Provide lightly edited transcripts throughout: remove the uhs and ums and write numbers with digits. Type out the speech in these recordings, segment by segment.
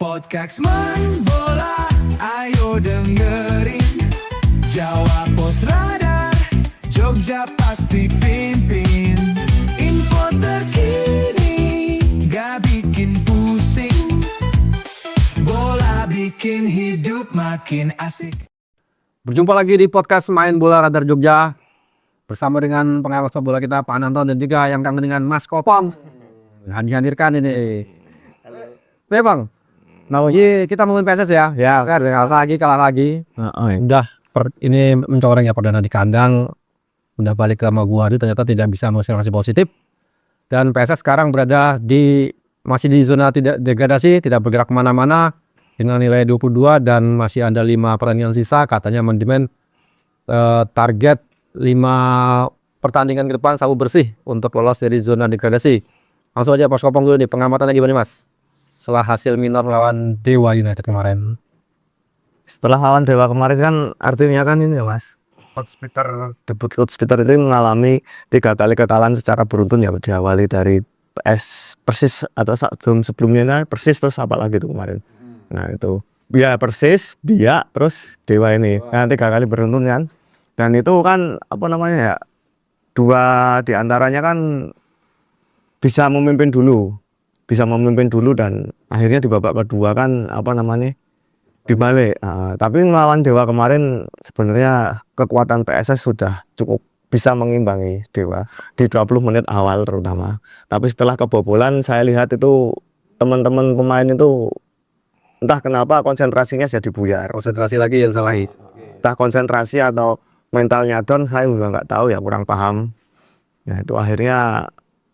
Podcast Main Bola, ayo dengerin. Jawa Pos Radar, Jogja pasti pimpin. Info terkini, gak bikin pusing. Bola bikin hidup makin asik. Berjumpa lagi di podcast Main Bola Radar Jogja bersama dengan pengawas bola kita Pak Ananton dan juga yang kangen dengan Mas Kopong. Dihadirkan ini. Halo. Bang. Nah, kita ngomongin PSS ya. Ya, kalah lagi. Udah ini mencoreng ya perdana di kandang. Udah balik ke Maguari ternyata tidak bisa menghasilkan positif. Dan PSS sekarang berada masih di zona tidak degradasi, tidak bergerak kemana-mana dengan nilai 22 dan masih ada 5 pertandingan sisa. Katanya manajemen target 5 pertandingan ke depan selalu bersih untuk lolos dari zona degradasi. Langsung aja Mas Kopong dulu nih, pengamatannya gimana Mas? Setelah hasil minor lawan Dewa United kemarin. Setelah lawan Dewa kemarin kan artinya kan ini ya Mas, debut Coach Peter itu mengalami 3 kali kekalahan secara beruntun ya, diawali dari Persis atau sebelumnya Persis terus apa lagi itu kemarin. Nah itu ya Persis, Biak, terus Dewa ini kan 3 kali beruntun kan. Dan itu kan apa namanya ya, 2 diantaranya kan bisa memimpin dulu dan akhirnya di babak kedua kan apa namanya dibalik. Tapi melawan Dewa kemarin sebenarnya kekuatan PSS sudah cukup bisa mengimbangi Dewa di 20 menit awal terutama. Tapi setelah kebobolan saya lihat itu teman-teman pemain itu entah kenapa konsentrasinya jadi buyar. Konsentrasi lagi yang salah. Entah konsentrasi atau mentalnya down, saya juga nggak tahu ya, kurang paham. Ya itu akhirnya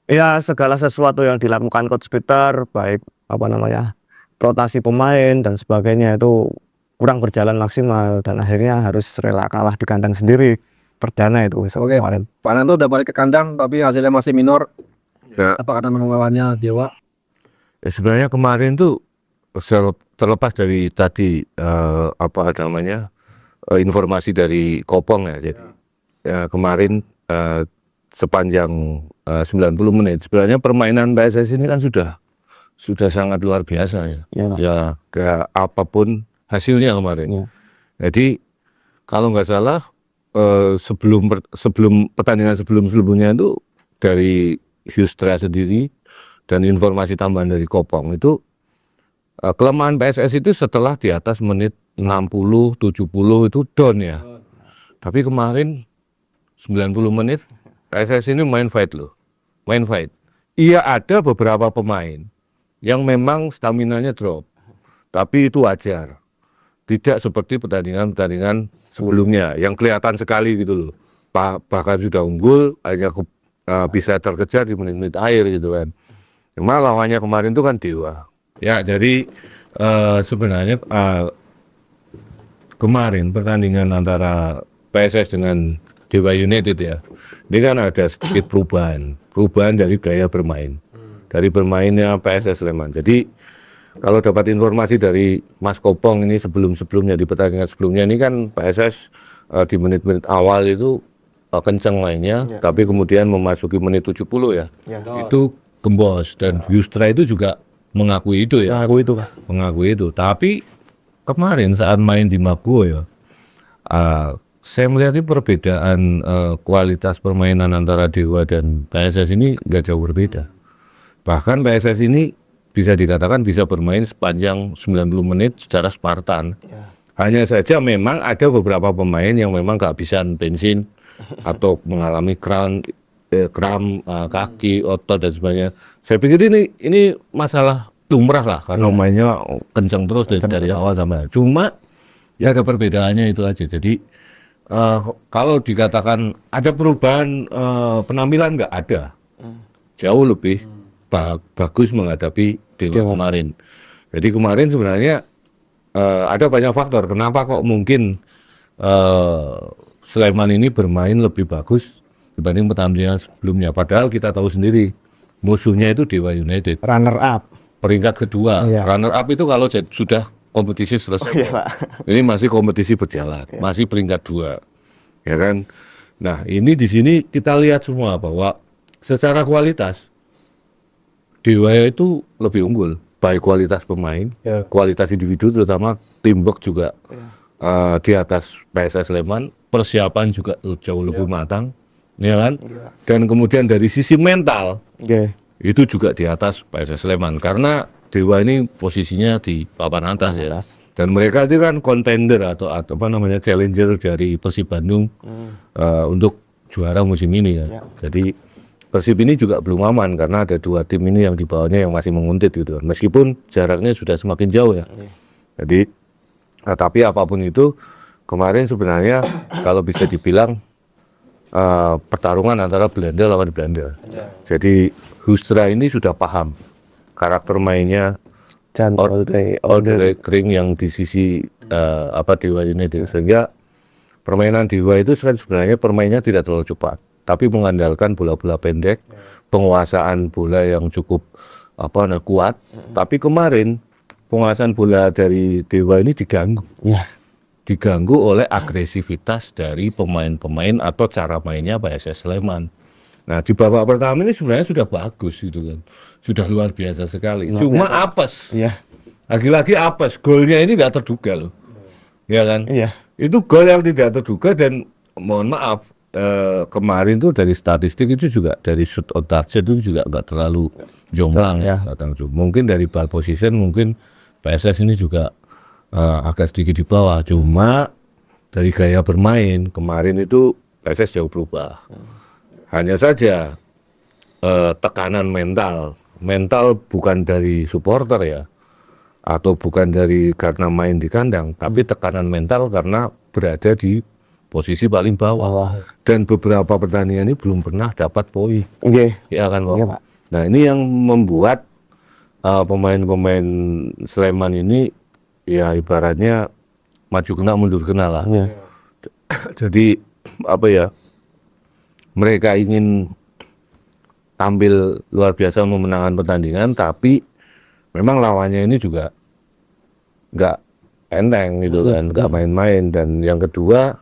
ya segala sesuatu yang dilakukan Coach Peter, baik apa namanya rotasi pemain dan sebagainya itu kurang berjalan maksimal dan akhirnya harus rela kalah di kandang sendiri perdana itu. Oke, kemarin Pak Nanto udah balik ke kandang tapi hasilnya masih minor. Ya. Apa karena melawannya Dewa? Ya, sebenarnya kemarin tuh terlepas dari tadi informasi dari Kopong ya. Jadi kemarin sepanjang 90 menit sebenarnya permainan PSS ini kan sudah sangat luar biasa ya. Ya kayak apapun hasilnya kemarin. Ya. Jadi kalau nggak salah sebelum pertandingan sebelumnya itu dari Hustra sendiri dan informasi tambahan dari Kopong itu kelemahan PSS itu setelah di atas menit 60, 70 itu down ya. Tapi kemarin 90 menit PSS ini main fight. Iya ada beberapa pemain yang memang staminanya drop, tapi itu wajar. Tidak seperti pertandingan sebelumnya yang kelihatan sekali gitu loh. Bahkan sudah unggul, hanya bisa terkejar di menit-menit akhir gitu kan. Cuma lawannya kemarin itu kan Dewa. Ya jadi sebenarnya kemarin pertandingan antara PSS dengan Dewa United ya, ini kan ada sedikit perubahan dari gaya bermain, dari bermainnya PSS Sleman. Jadi kalau dapat informasi dari Mas Kopong ini sebelumnya di pertandingan sebelumnya ini kan PSS di menit-menit awal itu kenceng mainnya, tapi kemudian memasuki menit 70 ya, itu gembos dan Hustra itu juga mengakui itu ya, mengakui itu. Tapi kemarin saat main di Maguwo ya, saya melihat perbedaan kualitas permainan antara Dewa dan PSS ini nggak jauh berbeda. Bahkan PSS ini bisa dikatakan bisa bermain sepanjang 90 menit secara Spartan. Ya. Hanya saja memang ada beberapa pemain yang memang kehabisan bensin atau mengalami kram kaki, otot dan sebagainya. Saya pikir ini masalah lumrah lah karena mainnya kencang terus dari awal sampai. Cuma ya ada perbedaannya itu aja. Jadi kalau dikatakan ada perubahan penampilan nggak ada, jauh lebih bagus menghadapi Dewa kemarin. Jadi kemarin sebenarnya ada banyak faktor kenapa kok mungkin Sleman ini bermain lebih bagus dibanding pertandingan sebelumnya. Padahal kita tahu sendiri musuhnya itu Dewa United, runner up, peringkat kedua. Runner up itu kalau sudah kompetisi selesai. Pak. Ini masih kompetisi berjalan, masih peringkat 2, ya kan. Nah ini di sini kita lihat semua bahwa secara kualitas Dewa itu lebih unggul baik kualitas pemain, Ya. kualitas individu terutama teamwork juga di atas PSS Sleman, persiapan juga jauh lebih matang, ya kan? Dan kemudian dari sisi mental Oke. itu juga di atas PSS Sleman karena Dewa ini posisinya di papan atas ya. Dan mereka itu kan kontender atau apa namanya challenger dari Persib Bandung untuk juara musim ini ya. Jadi Persib ini juga belum aman karena ada 2 tim ini yang di bawahnya yang masih menguntit gitu. Meskipun jaraknya sudah semakin jauh ya. Jadi tapi apapun itu kemarin sebenarnya kalau bisa dibilang pertarungan antara Belanda lawan Belanda. Jadi Hustra ini sudah paham karakter mainnya Dan Order Kering yang di sisi Dewa United sehingga permainan Dewa itu kan sebenarnya permainnya tidak terlalu cepat tapi mengandalkan bola-bola pendek, penguasaan bola yang cukup kuat. Tapi kemarin penguasaan bola dari Dewa ini diganggu oleh agresivitas dari pemain-pemain atau cara mainnya PSS Sleman. Nah di babak pertama ini sebenarnya sudah bagus gitu kan, sudah luar biasa sekali. Cuma apes, lagi-lagi apes, golnya ini nggak terduga loh, ya kan? Iya. Itu gol yang tidak terduga dan mohon maaf kemarin tuh dari statistik itu juga dari shoot on target itu juga nggak terlalu jomplang ya. Mungkin dari ball position mungkin PSS ini juga agak sedikit di bawah. Cuma dari gaya bermain kemarin itu PSS jauh berubah. Hanya saja tekanan mental bukan dari supporter ya, atau bukan dari karena main di kandang, tapi tekanan mental karena berada di posisi paling bawah. Dan beberapa pertandingan ini belum pernah dapat poin. Ya kan, Pak? Iya, Pak. Nah ini yang membuat pemain-pemain Sleman ini ya ibaratnya maju kena mundur kena lah. Jadi mereka ingin tampil luar biasa memenangkan pertandingan, tapi memang lawannya ini juga nggak enteng gitu kan, nggak main-main. Dan yang kedua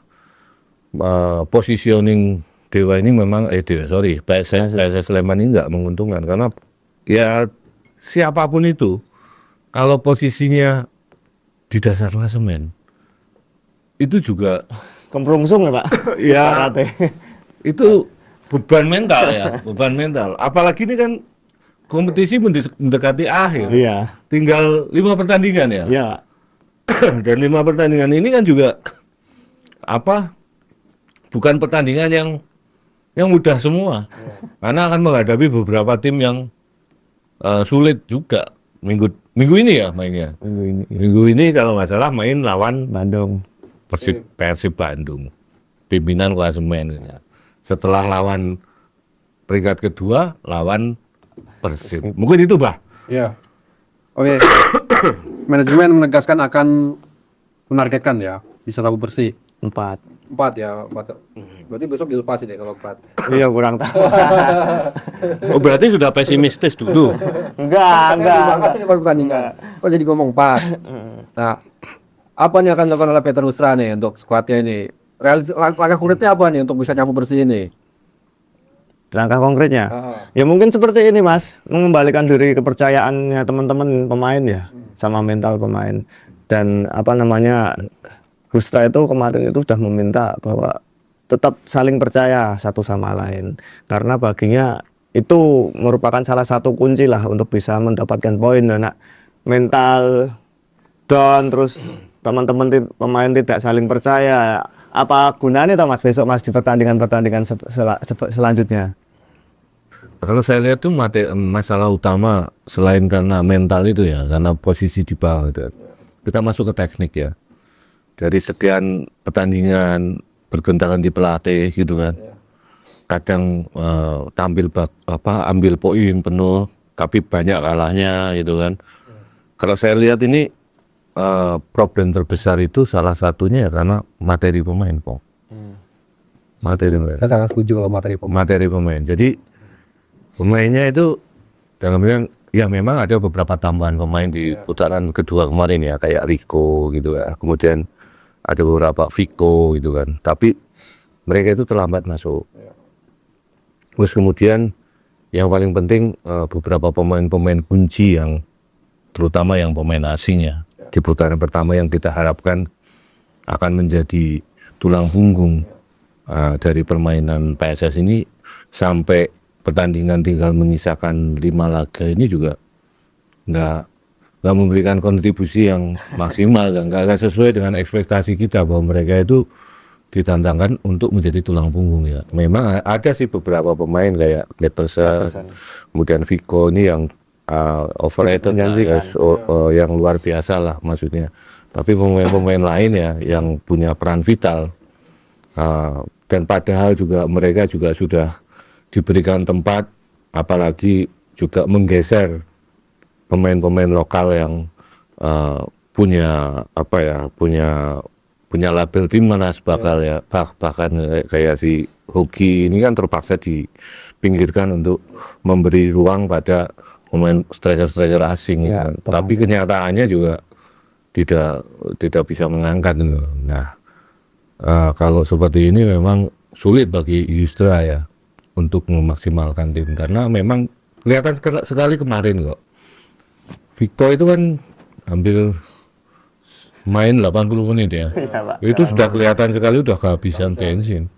positioning Dewa ini memang PSS Sleman ini nggak menguntungkan karena ya siapapun itu kalau posisinya di dasar klasemen itu juga Kemprungsung ya Pak. ya Karate. itu beban mental ya, beban mental. Apalagi ini kan kompetisi mendekati akhir. Iya. Tinggal 5 pertandingan ya. Iya. Dan 5 pertandingan ini kan juga bukan pertandingan yang mudah semua. Karena akan menghadapi beberapa tim yang sulit juga. Minggu ini ya mainnya. Minggu ini kalau nggak salah main lawan Bandung. Persib Bandung. Pimpinan klasemen. Setelah lawan peringkat kedua lawan Persib. Mungkin itu, Bah. Ya. Oke. Manajemen menegaskan akan menargetkan ya bisa tabu bersih. 4. 4 ya, 4. Berarti besok dilepasin ya kalau 4. Iya kurang tahu. Oh, berarti sudah pesimistis dulu. Enggak. Ini baru pertandingan. Kok jadi ngomong 4. Nah, apa nih akan dilakukan oleh Peter Hustra nih untuk skuadnya ini? Langkah konkretnya apa nih untuk bisa nyapu bersih ini? Langkah konkretnya? Ya mungkin seperti ini Mas, mengembalikan diri kepercayaannya teman-teman pemain ya, sama mental pemain. Dan Hustra itu kemarin itu sudah meminta bahwa tetap saling percaya satu sama lain. Karena baginya itu merupakan salah satu kunci lah untuk bisa mendapatkan poin. Nah, mental down terus teman-teman pemain tidak saling percaya. Apa gunanya toh Mas besok Mas di pertandingan selanjutnya? Kalau saya lihat tuh masalah utama selain karena mental itu ya, karena posisi di bawah itu. Kita masuk ke teknik ya. Dari sekian pertandingan bergonta-ganti pelatih gitu kan. Kadang ambil poin penuh tapi banyak kalahnya gitu kan. Kalau saya lihat ini problem terbesar itu salah satunya ya karena materi pemain, Pong. Materi pemain. Saya sangat setuju kalau Materi pemain. Jadi pemainnya itu dalam bilang ya memang ada beberapa tambahan pemain di putaran kedua kemarin ya kayak Rico gitu ya. Kemudian ada beberapa Vico gitu kan. Tapi mereka itu terlambat masuk. Terus kemudian yang paling penting beberapa pemain-pemain kunci yang terutama yang pemain asingnya. Di putaran pertama yang kita harapkan akan menjadi tulang punggung dari permainan PSS ini sampai pertandingan tinggal menyisakan 5 laga ini juga nggak memberikan kontribusi yang maksimal, nggak sesuai dengan ekspektasi kita bahwa mereka itu ditantangkan untuk menjadi tulang punggung ya. Memang ada sih beberapa pemain kayak Leperson, kemudian Vico ini yang overrated yang luar biasa lah maksudnya. Tapi pemain-pemain lain ya yang punya peran vital dan padahal juga mereka juga sudah diberikan tempat, apalagi juga menggeser pemain-pemain lokal yang punya label timnas bakal ya, bahkan kayak si Hoki ini kan terpaksa dipinggirkan untuk memberi ruang pada pemain striker-striker asing ya, kan. Tapi kenyataannya juga tidak bisa mengangkat gitu. Nah, kalau seperti ini memang sulit bagi Yustra ya untuk memaksimalkan tim, karena memang kelihatan sekali kemarin kok Victor itu kan hampir main 80 menit ya. Itu sudah kelihatan sekali udah kehabisan bensin.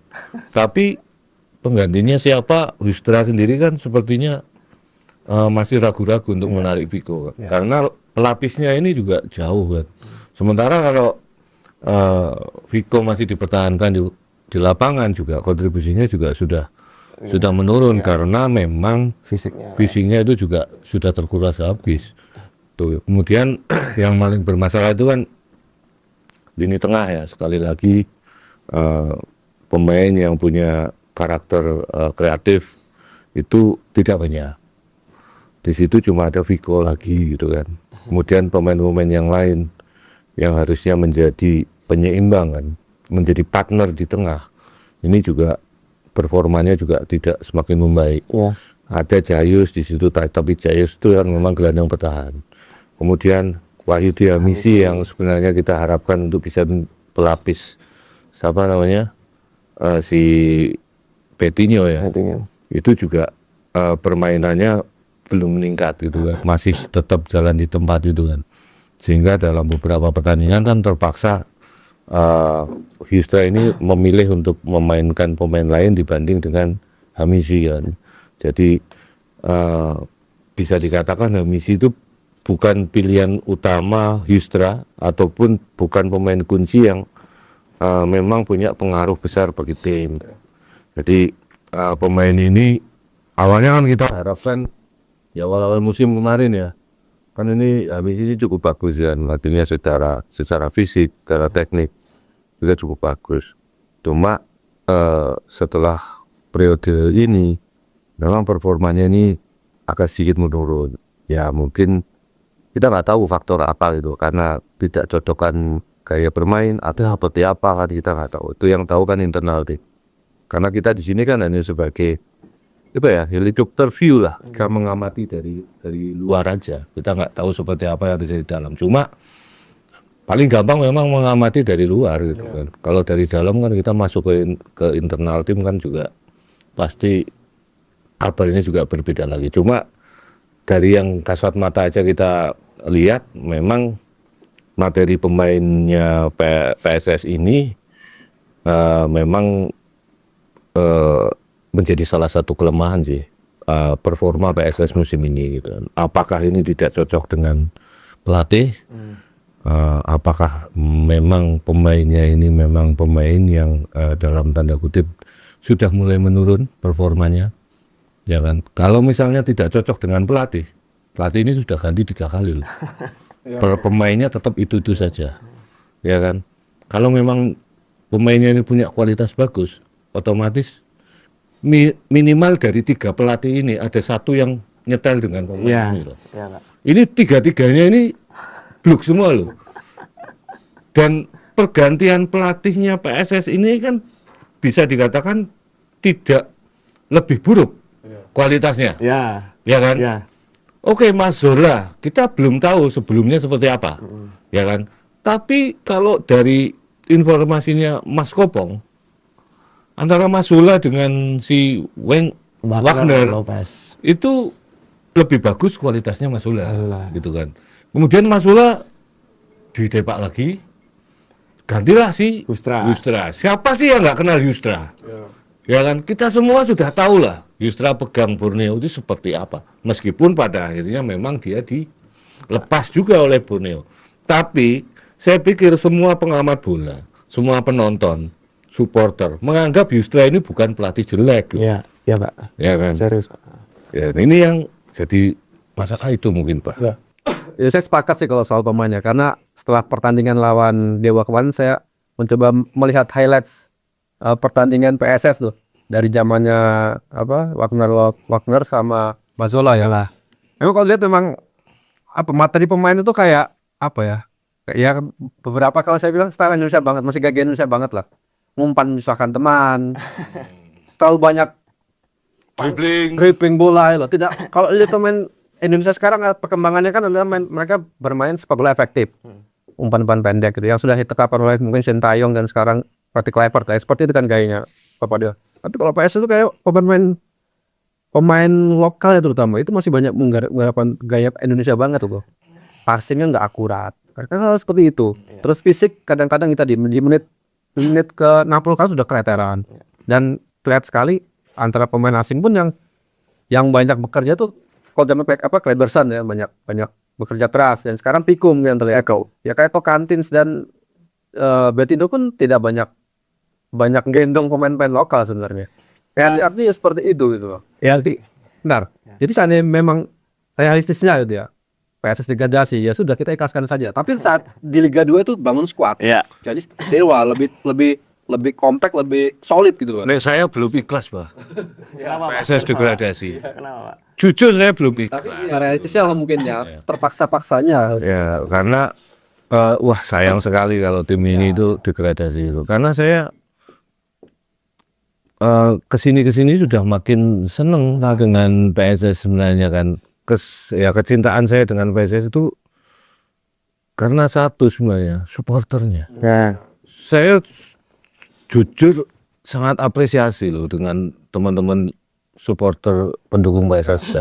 Tapi penggantinya siapa? Yustra sendiri kan sepertinya masih ragu-ragu untuk menarik Vico karena pelapisnya ini juga jauh kan. Sementara kalau Vico masih dipertahankan di lapangan juga kontribusinya juga sudah menurun karena memang fisiknya itu juga sudah terkuras habis. Tuh. Kemudian yang paling bermasalah itu kan lini tengah ya, sekali lagi pemain yang punya karakter kreatif itu tidak banyak. Di situ cuma ada Vico lagi gitu kan. Kemudian pemain-pemain yang lain yang harusnya menjadi penyeimbang kan, menjadi partner di tengah, ini juga performanya juga tidak semakin membaik. Ada Jayus di situ, tapi Jayus itu kan memang gelandang bertahan. Kemudian Wahyudi Hamisi yang sebenarnya kita harapkan untuk bisa pelapis siapa namanya si Petinho ya. Itu juga permainannya belum meningkat gitu kan, masih tetap jalan di tempat itu kan, sehingga dalam beberapa pertandingan kan terpaksa Yustra ini memilih untuk memainkan pemain lain dibanding dengan Hamisi kan. Jadi bisa dikatakan Hamisi itu bukan pilihan utama Yustra ataupun bukan pemain kunci yang memang punya pengaruh besar bagi tim. Jadi pemain ini awalnya kan kita harapkan ya awal-awal musim kemarin ya, kan ini habis ini cukup bagus ya, artinya secara fisik, secara teknik juga cukup bagus. Cuma setelah periode ini memang performanya ini agak sedikit menurun. Ya mungkin kita nggak tahu faktor apa gitu, karena tidak cocokan gaya bermain atau seperti apa kan kita nggak tahu. Itu yang tahu kan internal tim. Karena kita di sini kan hanya sebagai helikopter view lah, kita mengamati dari luar aja. Kita nggak tahu seperti apa yang terjadi di dalam. Cuma paling gampang memang mengamati dari luar gitu kan. Kalau dari dalam kan kita masuk ke internal tim kan juga pasti kabarnya juga berbeda lagi. Cuma dari yang kasat mata aja kita lihat memang materi pemainnya PSS ini memang menjadi salah satu kelemahan sih performa PSS musim ini gitu. Apakah ini tidak cocok dengan pelatih? Apakah memang pemainnya ini memang pemain yang dalam tanda kutip sudah mulai menurun performanya, ya kan? Kalau misalnya tidak cocok dengan pelatih ini sudah ganti 3 kali loh. Pemainnya tetap itu saja, ya kan? Kalau memang pemainnya ini punya kualitas bagus, otomatis minimal dari 3 pelatih ini ada 1 yang nyetel dengan pemain ini loh. Ini 3-tiganya ini blok semua loh. Dan pergantian pelatihnya PSS ini kan bisa dikatakan tidak lebih buruk kualitasnya. Ya kan? Oke, Mas Zola, kita belum tahu sebelumnya seperti apa. Ya kan? Tapi kalau dari informasinya Mas Kopong, antara Mas Zola dengan si Wagner itu lebih bagus kualitasnya Mas Zola gitu kan. Kemudian Mas Bola ditepak lagi, gantilah si Yustra. Siapa sih yang nggak kenal Yustra? Ya kan, kita semua sudah tahu lah Yustra pegang Borneo itu seperti apa. Meskipun pada akhirnya memang dia dilepas juga oleh Borneo. Tapi saya pikir semua pengamat bola, semua penonton, supporter menganggap Yustra ini bukan pelatih jelek. Loh. Iya, iya Pak. Ya kan. Serius Pak. Ya, ini yang jadi masalah itu mungkin Pak. Ya saya sepakat sih kalau soal pemainnya, karena setelah pertandingan lawan Dewa kemarin saya mencoba melihat highlights pertandingan PSS tuh dari zamannya Wagner sama Mazola ya lah. Emang kalau lihat memang materi pemain itu kayak apa ya? Ya beberapa kalau saya bilang style Indonesia banget, masih gaya Indonesia banget lah. Ngumpan menyusahkan teman, terlalu banyak dribbling bola loh. Tidak, kalau lihat pemain Indonesia sekarang perkembangannya kan adalah mereka bermain sepak bola efektif, umpan-umpan pendek gitu yang sudah diterapkan oleh mungkin Sintayong dan sekarang Patrick Kluivert kayak seperti itu kan gayanya Papa dia. Tapi kalau PS itu kayak pemain lokal ya terutama itu masih banyak menggarapkan gaya Indonesia banget tuh. Passingnya nggak akurat. Karena hal seperti itu. Terus fisik kadang-kadang kita di menit ke 60 kan sudah keteteran. Dan terlihat sekali antara pemain asing pun yang banyak bekerja tuh kalau zaman Kleberson ya banyak bekerja keras, dan sekarang Pikum yang terlihat ya kayak Tocantins dan Bettino pun tidak banyak gendong pemain-pemain lokal sebenarnya. Ya, artinya seperti itu gitu loh. Ya, Benar. Jadi seandainya memang realistisnya gitu ya, PSS degradasi ya sudah kita ikhlaskan saja. Tapi saat di Liga 2 itu bangun skuad. Iya. Jadi Silva lebih kompak, lebih solid gitu loh. Nek saya belum ikhlas Pak. PSS degradasi. Kenapa Pak? Jujur saya belum ikhlas. Tapi ya, realistisnya mungkin ya terpaksa-paksanya. Ya karena wah sayang sekali kalau tim ini itu degradasi itu. Karena saya kesini sudah makin seneng lah dengan PSS sebenarnya kan. Kecintaan saya dengan PSS itu karena satu sebenarnya supporternya. Ya. Saya jujur sangat apresiasi loh dengan teman-teman supporter pendukung PSS.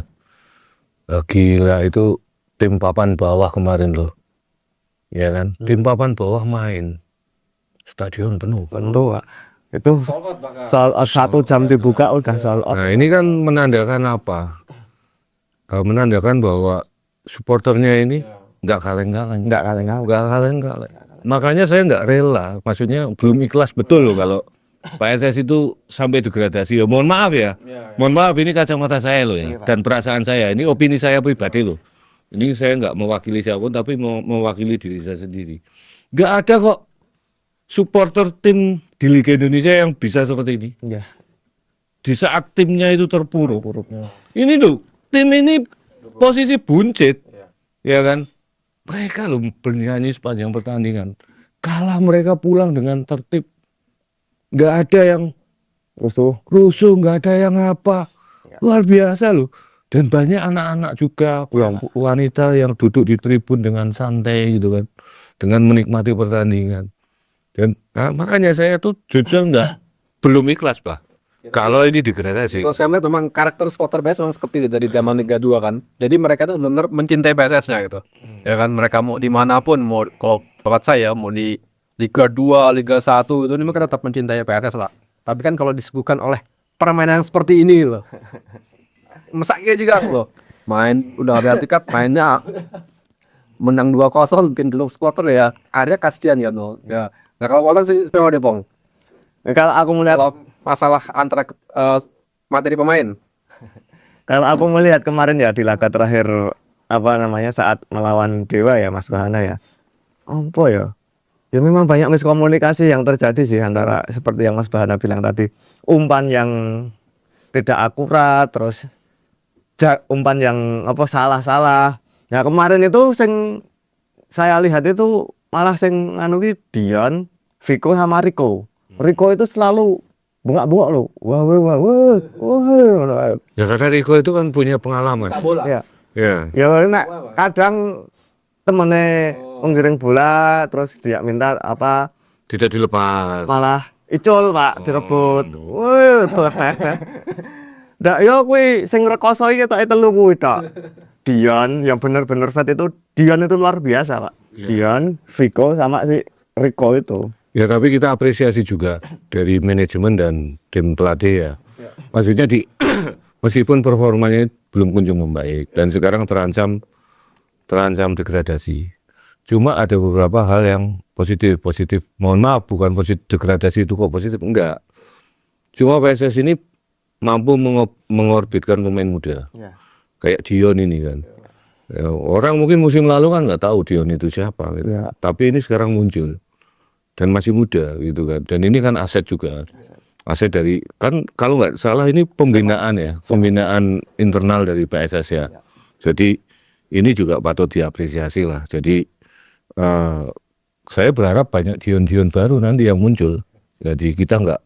Gila itu tim papan bawah kemarin loh. Ya kan? Tim papan bawah main. Stadion penuh. Pak. Itu soal 1 jam dibuka udah soal out. Nah, ini kan menandakan apa? Menandakan bahwa supporternya ini nggak kaleng-kaleng. Enggak kaleng-kaleng. Makanya saya nggak rela. Maksudnya belum ikhlas betul loh kalau PSS itu sampai degradasi. Ya, mohon maaf ya. Mohon maaf ini kacamata saya loh ya. Dan perasaan saya. Ini opini saya pribadi loh. Ini saya nggak mewakili siapapun tapi mewakili diri saya sendiri. Nggak ada kok supporter tim di Liga Indonesia yang bisa seperti ini. Iya. Di saat timnya itu terpuruk. Ini loh, tim ini posisi buncit. Ya kan? Mereka loh bernyanyi sepanjang pertandingan. Kalah mereka pulang dengan tertib. Nggak ada yang rusuh, nggak ada yang apa. Luar biasa loh. Dan banyak anak-anak juga, wanita yang duduk di tribun dengan santai gitu kan. Dengan menikmati pertandingan. Dan makanya saya tuh jujur belum ikhlas Pak. Kalau ini degradasi. Kalau saya melihat memang karakter supporter PSS memang seperti itu dari zaman Liga 2 kan. Jadi mereka tuh benar mencintai PSS-nya gitu. Ya kan, mereka mau dimanapun, mau kalau tempat saya mau di Liga 2, Liga 1 itu mereka tetap mencintai PSS lah. Tapi kan kalau disebutkan oleh permainan yang seperti ini loh. Mesaknya juga loh. Main udah ada tiket, mainnya menang 2-0 bikin dulu supporter ya. Akhirnya kasihan ya no. Ya. Nah kalau orang sih memang Depong. Kalau aku melihat Masalah antara materi pemain. Kalau aku melihat kemarin ya di laga terakhir saat melawan Dewa ya Mas Bahana ya. Apa ya? Ya memang banyak miskomunikasi yang terjadi sih antara seperti yang Mas Bahana bilang tadi. Umpan yang tidak akurat, terus umpan yang salah-salah. Nah, kemarin itu saya lihat itu malah Dion, Vico sama Rico. Rico itu selalu bengak-bengok loh. Wah. Ya karena Rico itu kan punya pengalaman. Ya. Ya. Ya nek kadang temennya menggiring bola terus dia minta Tidak dilepas. malah icul Pak direbut. Wah, ndak yo kuwi sing rekoso iki tok telu kuwi tok. Dion yang benar-benar vet itu, Dion itu luar biasa Pak. Dion, Vico sama si Rico itu. Ya tapi kita apresiasi juga dari manajemen dan tim pelatih ya. Maksudnya meskipun performanya belum kunjung membaik dan sekarang terancam degradasi. Cuma ada beberapa hal yang positif. Mohon maaf, bukan positif degradasi itu kok positif, enggak. Cuma PSS ini mampu mengorbitkan pemain muda. Ya. Kayak Dion ini kan. Ya, orang mungkin musim lalu kan nggak tahu Dion itu siapa gitu. Ya. Tapi ini sekarang muncul dan masih muda gitu kan. Dan ini kan aset juga. Aset dari, kan kalau nggak salah ini pembinaan ya, pembinaan internal dari PSS ya. Jadi ini juga patut diapresiasi lah. Jadi saya berharap banyak Dion baru nanti yang muncul. Jadi kita nggak,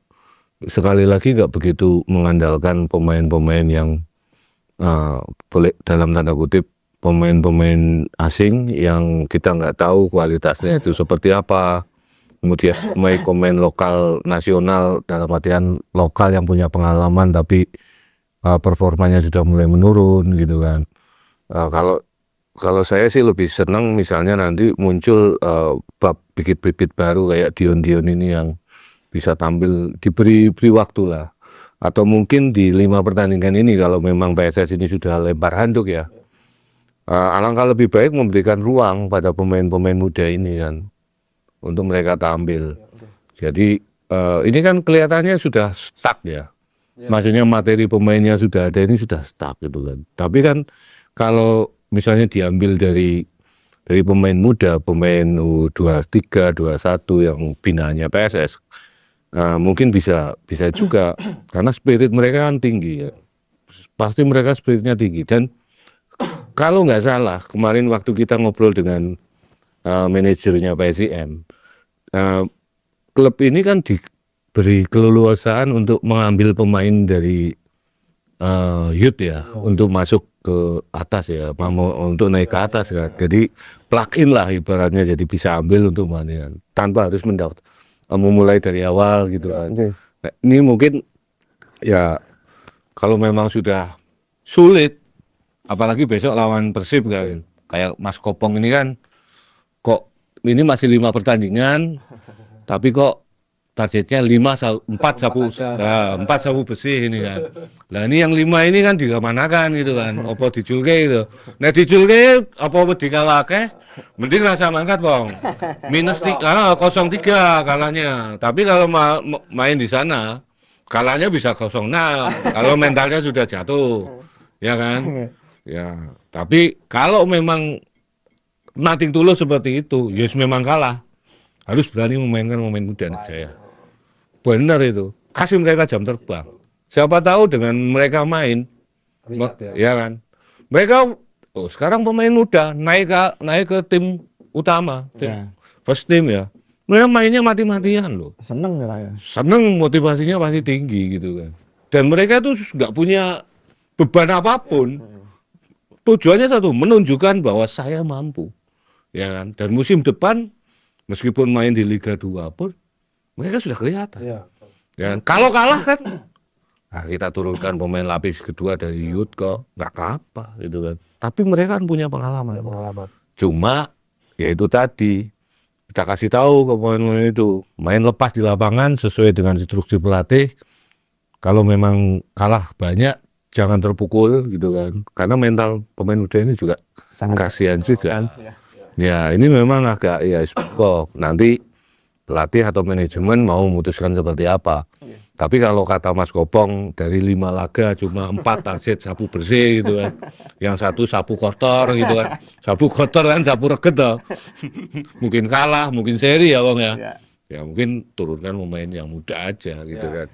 sekali lagi nggak begitu mengandalkan pemain-pemain yang boleh dalam tanda kutip pemain-pemain asing yang kita nggak tahu kualitasnya itu seperti apa. Kemudian pemain lokal nasional dalam artian lokal yang punya pengalaman tapi performanya sudah mulai menurun gitu kan. Kalau saya sih lebih senang misalnya nanti muncul bibit-bibit baru kayak Dion ini yang bisa tampil, diberi waktu lah. Atau mungkin di 5 pertandingan ini kalau memang PSS ini sudah lempar handuk ya, alangkah lebih baik memberikan ruang pada pemain-pemain muda ini kan untuk mereka tampil. Jadi ini kan kelihatannya sudah stuck ya. Maksudnya materi pemainnya sudah ada, ini sudah stuck gitu kan. Tapi kan kalau misalnya diambil dari pemain muda, pemain U23, 21 yang binaannya PSS, mungkin bisa juga karena spirit mereka kan tinggi ya. Pasti mereka spiritnya tinggi. Dan kalau nggak salah kemarin waktu kita ngobrol dengan manajernya PSIM, klub ini kan diberi keleluasaan untuk mengambil pemain dari youth ya, untuk masuk ke atas ya, untuk naik ke atas kan. Jadi plug in lah ibaratnya, jadi bisa ambil untuk main tanpa harus memulai dari awal gitu kan. Nah, ini mungkin ya kalau memang sudah sulit, apalagi besok lawan Persib kan, kayak Mas Kopong ini kan, kok ini masih 5 pertandingan, tapi kok targetnya 4 sapu bersih ini kan. Nah ini yang 5 ini kan dikamanakan gitu kan, apa dijulke gitu. Nah dijulke apa dikalake, mending rasa mangkat bong. Minus 0-3 kalahnya. Tapi kalau main di sana, kalahnya bisa 0-6. Kalau mentalnya sudah jatuh, ya kan? Ya. Tapi kalau memang nothing tulus seperti itu, yes memang kalah. Harus berani memainkan pemain muda nih saya. Benar itu, kasih mereka jam terbang. Siapa tahu dengan mereka main, ya kan? Mereka sekarang pemain muda naik ke tim utama, first team ya. Mereka mainnya mati-matian loh. Seneng ya. Seneng, motivasinya pasti tinggi gitu kan. Dan mereka tuh nggak punya beban apapun. Tujuannya satu, menunjukkan bahwa saya mampu, ya kan? Dan musim depan, meskipun main di Liga 2 pun, mereka sudah kelihatan. Ya, kalau kalah kan, kita turunkan pemain lapis kedua dari youth kok, nggak apa gitu kan. Tapi mereka kan punya pengalaman. Cuma, ya itu tadi, kita kasih tahu ke pemain itu, main lepas di lapangan sesuai dengan instruksi pelatih. Kalau memang kalah banyak, jangan terpukul gitu kan. Karena mental pemain muda ini juga kasihan juga. Ya ini memang agak ya nanti pelatih atau manajemen mau memutuskan seperti apa. Tapi kalau kata Mas Kopong dari 5 laga cuma 4 target sapu bersih gitu kan. Yang 1 sapu kotor gitu kan. Sapu kotor kan sapu reget toh. Mungkin kalah, mungkin seri ya Bang ya. Ya mungkin turunkan pemain yang muda aja gitu kan.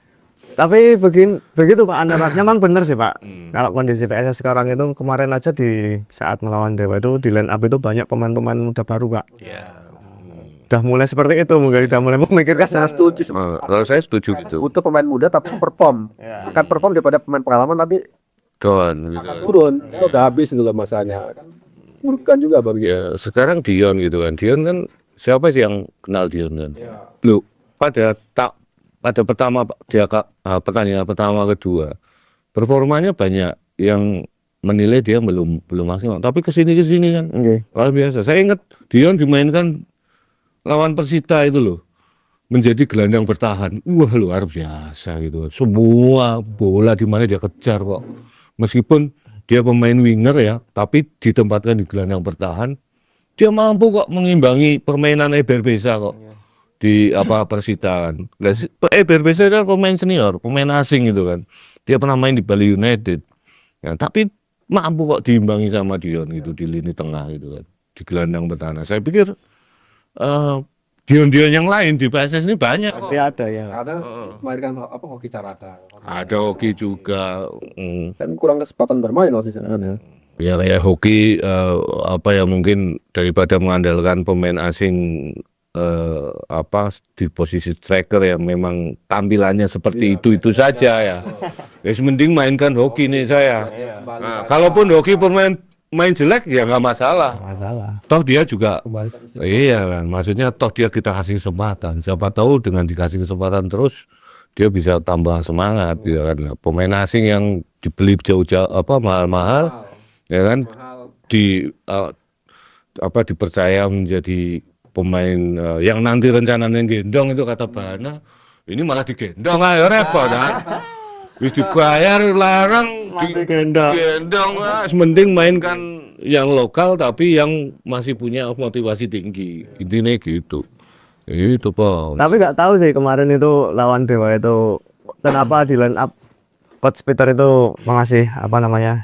Tapi begitu Pak, Anda memang benar sih Pak. Kalau kondisi PSS sekarang itu, kemarin aja di saat melawan Dewa itu di line up itu banyak pemain-pemain muda baru Pak. Udah mulai seperti itu, mungkin udah mulai memikirkan. Saya setuju. Kalau saya setuju gitu. Butuh pemain muda tapi perform. Bukan perform daripada pemain pengalaman tapi Don gitu. turun. Itu udah habis dulu masanya. Bukan juga bagi. Ya sekarang Dion gitu kan. Dion kan siapa sih yang kenal Dion kan? Loh, pada pertama dia pertandingan pertama kedua performanya banyak yang menilai dia belum maksimal. Tapi kesini kan Oke. luar biasa. Saya ingat Dion dimainkan lawan Persita itu loh, menjadi gelandang bertahan. Wah luar biasa gitu. Semua bola di mana dia kejar kok. Meskipun dia pemain winger ya, tapi ditempatkan di gelandang bertahan, dia mampu kok mengimbangi permainan Eber Beza kok di Persita kan. Eber Beza itu pemain senior, pemain asing gitu kan. Dia pernah main di Bali United. Ya, tapi mampu kok diimbangi sama Dion gitu di lini tengah gitu kan, di gelandang bertahan. Saya pikir Dion-Dion yang lain di PSS ini banyak kok. Pasti ada ya. Ada melahirkan hoki caraka. Ada hoki juga. Kan kurang kesempatan bermain waktu itu kan ya. Ya kayak hoki mungkin daripada mengandalkan pemain asing di posisi striker yang memang tampilannya seperti itu saja ya. Ya mending mainkan hoki nih saya. Nah, kalaupun hoki main jelek ya nggak masalah. Masalah. Toh dia juga iya kan, maksudnya toh dia kita kasih kesempatan. Siapa tahu dengan dikasih kesempatan terus dia bisa tambah semangat ya kan. Nah, pemain asing yang dibeli jauh-jauh mahal-mahal ya kan dipercaya menjadi pemain yang nanti rencananya gendong itu kata Bana, ini malah digendong ayo repot kan. Wis dibayar larang digendong mending mainkan yang lokal tapi yang masih punya motivasi tinggi. Intinya gitu. Itu Pak. Tapi nggak tahu sih kemarin itu lawan Dewa itu kenapa di line up Coach Peter itu mengasih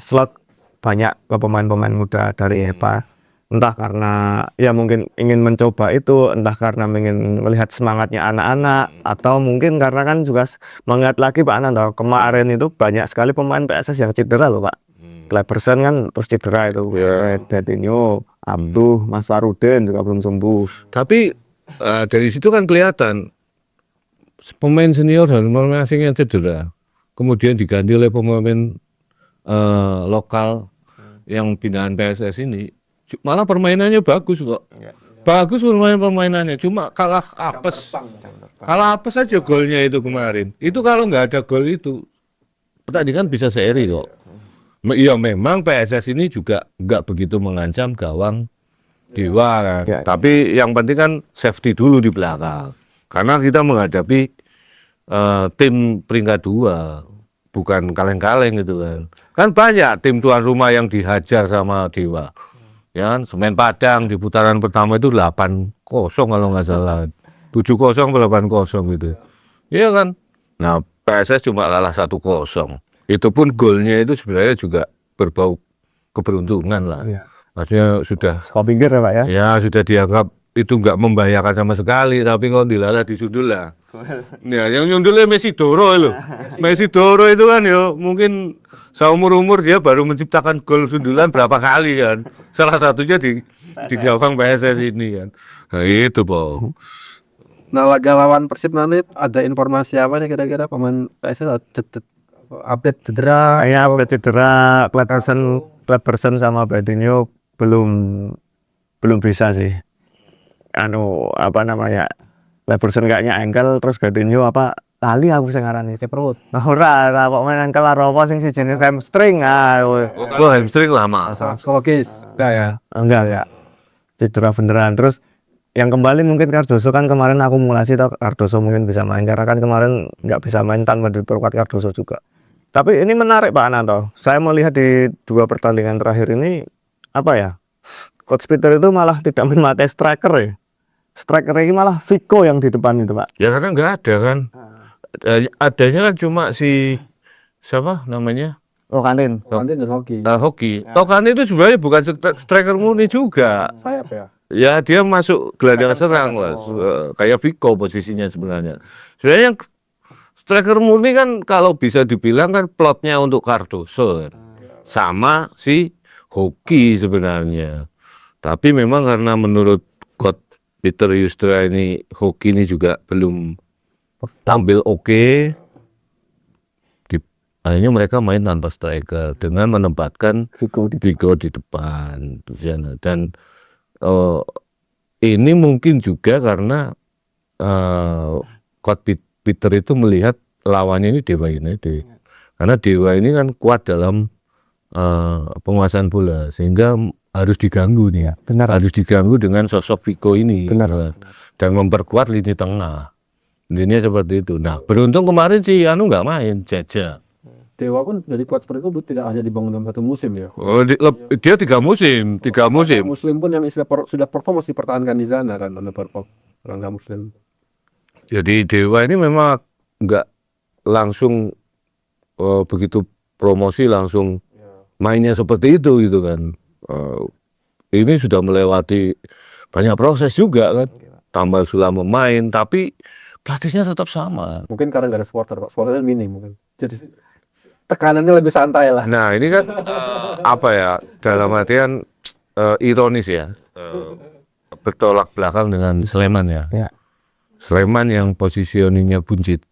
slot banyak ke pemain-pemain muda dari EPA. Entah karena ya mungkin ingin mencoba itu, entah karena ingin melihat semangatnya anak-anak, atau mungkin karena kan juga melihat lagi Pak Ananto kemarin itu banyak sekali pemain PSS yang cedera loh Pak. Kleberson kan terus cedera itu, Dadinho, Abduh, Mas Farudin juga belum sembuh. Tapi dari situ kan kelihatan pemain senior dan pemain asing yang cedera, kemudian diganti oleh pemain lokal yang pindahan PSS ini. Malah permainannya bagus kok. Bagus permainannya, cuma kalah apes aja golnya itu kemarin. Itu kalau nggak ada gol itu pertandingan bisa seri kok. Iya memang PSS ini juga nggak begitu mengancam gawang Dewa kan. Ya. Tapi yang penting kan safety dulu di belakang. Karena kita menghadapi tim peringkat 2, bukan kaleng-kaleng gitu kan. Kan banyak tim tuan rumah yang dihajar sama Dewa. Ya kan, Semen Padang di putaran pertama itu 8-0 kalau nggak salah. 7-0 8-0 gitu. Iya kan? Nah, PSS cuma kalah 1-0. Itu pun golnya itu sebenarnya juga berbau keberuntungan lah. Iya. Maksudnya sudah Sekolah pinggir ya Pak ya? ya sudah dianggap itu nggak membahayakan sama sekali, tapi kalau dilarang disundul lah. Ya, yang nyundulnya Messi Doro itu. Messi Doro itu kan ya mungkin seumur-umur dia baru menciptakan gol sundulan berapa kali kan. Salah satunya di gawang PSS ini kan. Nah, itu Pak. Nah, laga lawan Persib nanti ada informasi apa nih kira-kira pemain PSS update cedera? Ya update cedera, Kleberson sama Dadinho belum bisa sih. Kleberson kayaknya ankle, terus Dadinho tali aku sing ngarani perut. Nah, ora kok main ankle apa sing sejenis hamstring. Kalau hamstring lama. Psikologis. Enggak ya. Cedera beneran. Terus yang kembali mungkin Cardoso kan kemarin akumulasi atau Cardoso mungkin bisa main karena kan kemarin nggak bisa main tanpa diperkuat Cardoso juga. Tapi ini menarik Pak Ananto. Saya melihat di 2 pertandingan terakhir ini Coach Peter itu malah tidak memakai striker ya. Striker ini malah Vico yang di depan itu Pak. Ya karena nggak ada kan. Adanya kan cuma si siapa namanya? Kantin dan hoki. Hoki. Kantin itu sebenarnya bukan striker murni juga. Sayap ya. Ya dia masuk gelandang serang lah, kayak Vico posisinya sebenarnya. Sebenarnya yang striker murni kan kalau bisa dibilang kan plotnya untuk Cardoso kan. Sama si Hoki sebenarnya. Tapi memang karena menurut Coach Peter Yustra ini Hoki ini juga belum tampil oke. Akhirnya mereka main tanpa striker dengan menempatkan Vico di depan. Dan ini mungkin juga karena Coach Peter itu melihat lawannya ini Dewa United. Karena Dewa ini kan kuat dalam penguasaan bola sehingga harus diganggu nih ya. Benar. Harus diganggu dengan sosok Vico ini. Benar. Dan memperkuat lini tengah. Intinya seperti itu. Nah, beruntung kemarin si Anu nggak main, Jaja. Dewa pun dari kuat seperti itu tidak hanya dibangun dalam satu musim ya. Oh, dia 3 musim. Muslim pun yang sudah perform masih pertahankan di sana kan, ada perform orang nggak Muslim. Jadi Dewa ini memang nggak langsung begitu promosi langsung mainnya seperti itu gitu kan. Ini sudah melewati banyak proses juga kan. Tambah sudah memain, tapi pelatihnya tetap sama. Mungkin karena nggak ada supporter, Pak. Supporternya minim mungkin. Jadi tekanannya lebih santai lah. Nah ini kan apa ya, dalam artian ironis ya, bertolak belakang dengan Sleman ya. Ya. Sleman yang positioningnya buncit,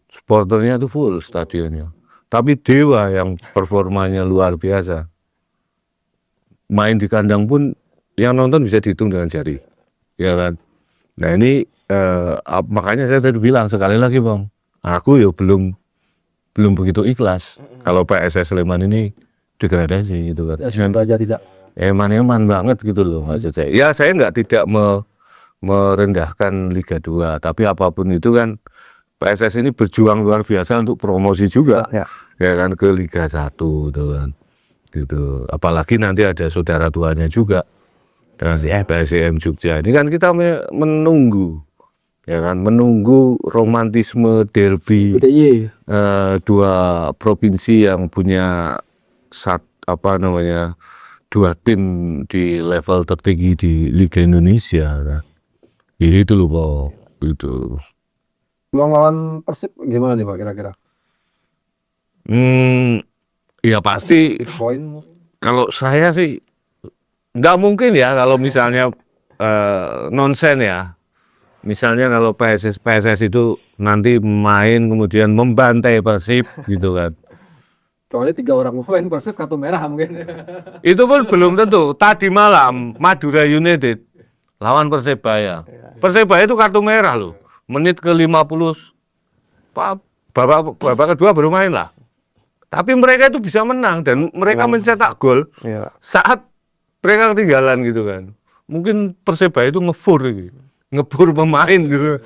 supporternya itu full stadionnya. Tapi Dewa yang performanya luar biasa, main di kandang pun yang nonton bisa dihitung dengan jari, ya kan. Nah ini makanya saya tadi bilang sekali lagi Bang, aku ya belum begitu ikhlas kalau PSS Sleman ini degradasi gitu kan. Ya semoga aja tidak. Eman banget gitu loh maksud saya. Ya saya tidak merendahkan Liga 2, tapi apapun itu kan PSS ini berjuang luar biasa untuk promosi juga, Ya. ya kan, ke Liga 1 gitu kan. Gitu. Apalagi nanti ada saudara tuanya juga dengan PSM Jogja. Ini kan kita menunggu, ya kan, menunggu romantisme derby UDY. dua provinsi yang punya dua tim di level tertinggi di Liga Indonesia kan. Itu loh Pak, itu. Mau lawan Persib gimana nih Pak kira-kira? Ya pasti Poin kalau saya sih nggak mungkin ya kalau misalnya nonsen ya. Misalnya kalau PSS itu nanti main kemudian membantai Persib gitu kan. soalnya 3 orang pemain Persib kartu merah mungkin. Itu pun belum tentu. Tadi malam Madura United lawan Persebaya. Persebaya itu kartu merah loh. Menit ke 50 babak kedua baru main lah. Tapi mereka itu bisa menang dan mereka mencetak gol Iya. saat mereka ketinggalan gitu kan. Mungkin Persebaya itu ngefur pemain gitu.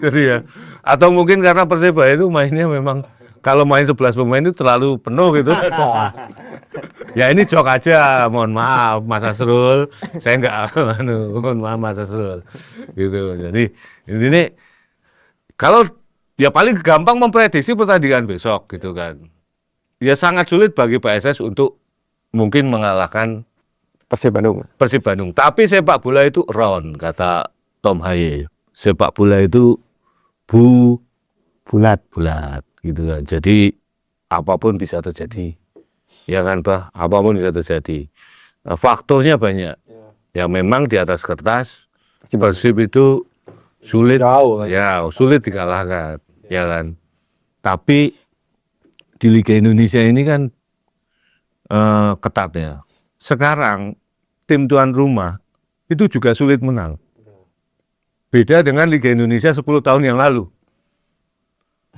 Jadi ya, atau mungkin karena Persebaya itu mainnya memang kalau main 11 pemain itu terlalu penuh gitu. Ya ini jok aja, mohon maaf Mas Asrul, saya enggak mohon maaf Mas Asrul. Gitu. Jadi ini kalau ya paling gampang memprediksi pertandingan besok gitu kan. Ya sangat sulit bagi PSS untuk mungkin mengalahkan Persib Bandung. Persib Bandung. Tapi sepak bola itu round, kata Tom Haye. Sepak bola itu Bulat. bulat gitu kan. Jadi apapun bisa terjadi. Ya kan, Bah? Apapun bisa terjadi. Faktornya banyak. Ya memang di atas kertas Persib itu sulit, Jauh kan. ya sulit dikalahkan, ya kan. Tapi di Liga Indonesia ini kan ketat ya. Sekarang tim tuan rumah itu juga sulit menang. Beda dengan Liga Indonesia 10 tahun yang lalu.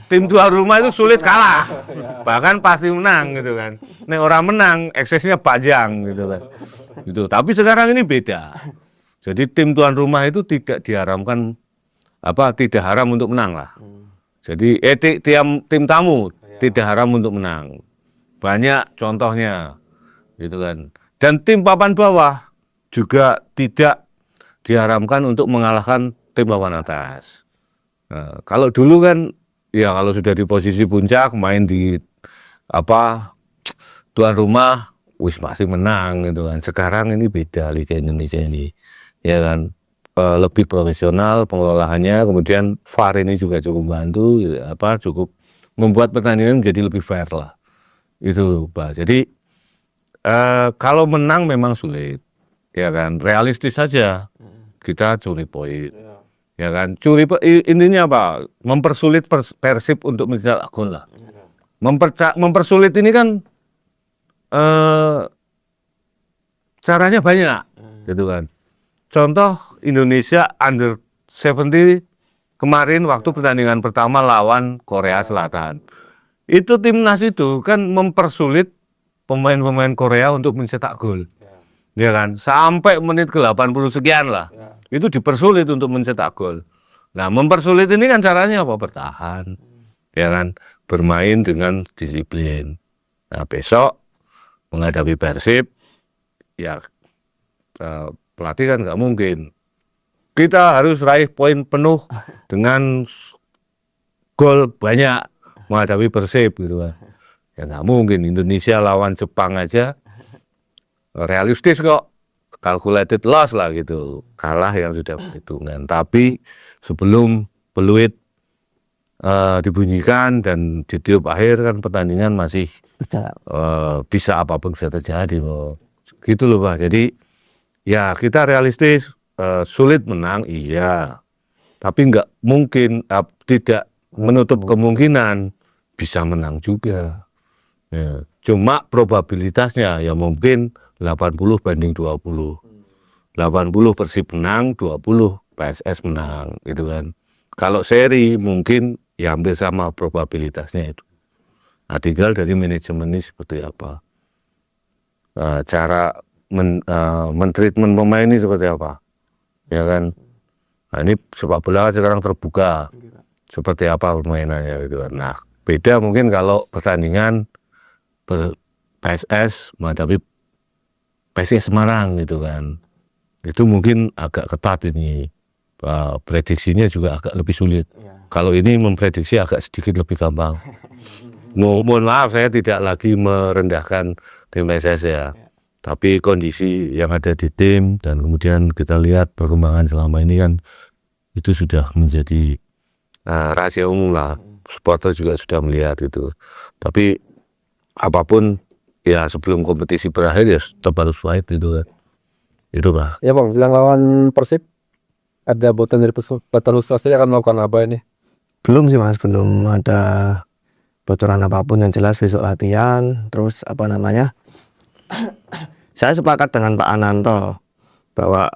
Tim tuan rumah itu sulit kalah, bahkan pasti menang gitu kan. Nek orang menang, eksesnya panjang gitu kan. Gitu. Tapi sekarang ini beda. Jadi tim tuan rumah itu tidak diharamkan tidak haram untuk menang lah. Jadi tim tamu tidak haram untuk menang. Banyak contohnya, gitu kan. Dan tim papan bawah juga tidak diharamkan untuk mengalahkan tim papan atas. Nah, kalau dulu kan, ya kalau sudah di posisi puncak main di tuan rumah, masih menang gitu kan. Sekarang ini beda Liga Indonesia ini, ya kan. Lebih profesional pengelolaannya, kemudian VAR ini juga cukup bantu, cukup membuat pertandingan menjadi lebih fair lah. Itu Pak. Jadi kalau menang memang sulit, ya kan. Realistis saja kita curi poin, ya kan. Intinya apa? Mempersulit Persib untuk mencetak gol lah. Mempersulit ini kan caranya banyak, gitu kan. Contoh Indonesia Under 70 kemarin waktu pertandingan pertama lawan Korea Selatan. Itu timnas itu kan mempersulit pemain-pemain Korea untuk mencetak gol. Ya kan, sampai menit ke 80 sekian lah. Itu dipersulit untuk mencetak gol. Nah, mempersulit ini kan caranya apa? Bertahan. Ya kan, bermain dengan disiplin. Nah, besok menghadapi Persib, ya pelatih kan nggak mungkin. Kita harus raih poin penuh dengan gol banyak menghadapi Persib gitu kan. Ya nggak mungkin. Indonesia lawan Jepang aja realistis kok, calculated loss lah gitu, kalah yang sudah perhitungan. Tapi sebelum peluit dibunyikan dan ditiup akhir kan pertandingan masih bisa apapun bisa terjadi loh. Gitu loh Pak. Jadi ya kita realistis, sulit menang iya, tapi nggak mungkin tidak menutup kemungkinan bisa menang juga. Ya, cuma probabilitasnya ya mungkin 80/20. 80 Persib menang, 20 PSS menang gitu kan. Kalau seri mungkin ya hampir sama probabilitasnya itu. Nah, tinggal dari manajemen ini seperti apa. Cara mentreatment pemain ini seperti apa. Ya kan. Nah, ini sepak bola sekarang terbuka. Seperti apa permainannya gitu kan. Nah, beda mungkin kalau pertandingan PSS menghadapi PSIS Semarang gitu kan. Itu mungkin agak ketat ini. Prediksinya juga agak lebih sulit. Kalau ini memprediksi agak sedikit lebih gampang. Mohon maaf saya tidak lagi merendahkan tim PSS ya. Tapi kondisi yang ada di tim dan kemudian kita lihat perkembangan selama ini kan itu sudah menjadi rahasia umum lah. Supporter juga sudah melihat itu. Tapi apapun ya sebelum kompetisi berakhir ya tetap harus fight itu kan. Itu Pak. Ya Bang, jelang lawan Persib ada bocoran dari pelatih Australia akan melakukan apa ini? Belum sih Mas, belum ada bocoran apapun. Yang jelas besok latihan. Terus apa namanya, saya sepakat dengan Pak Ananto bahwa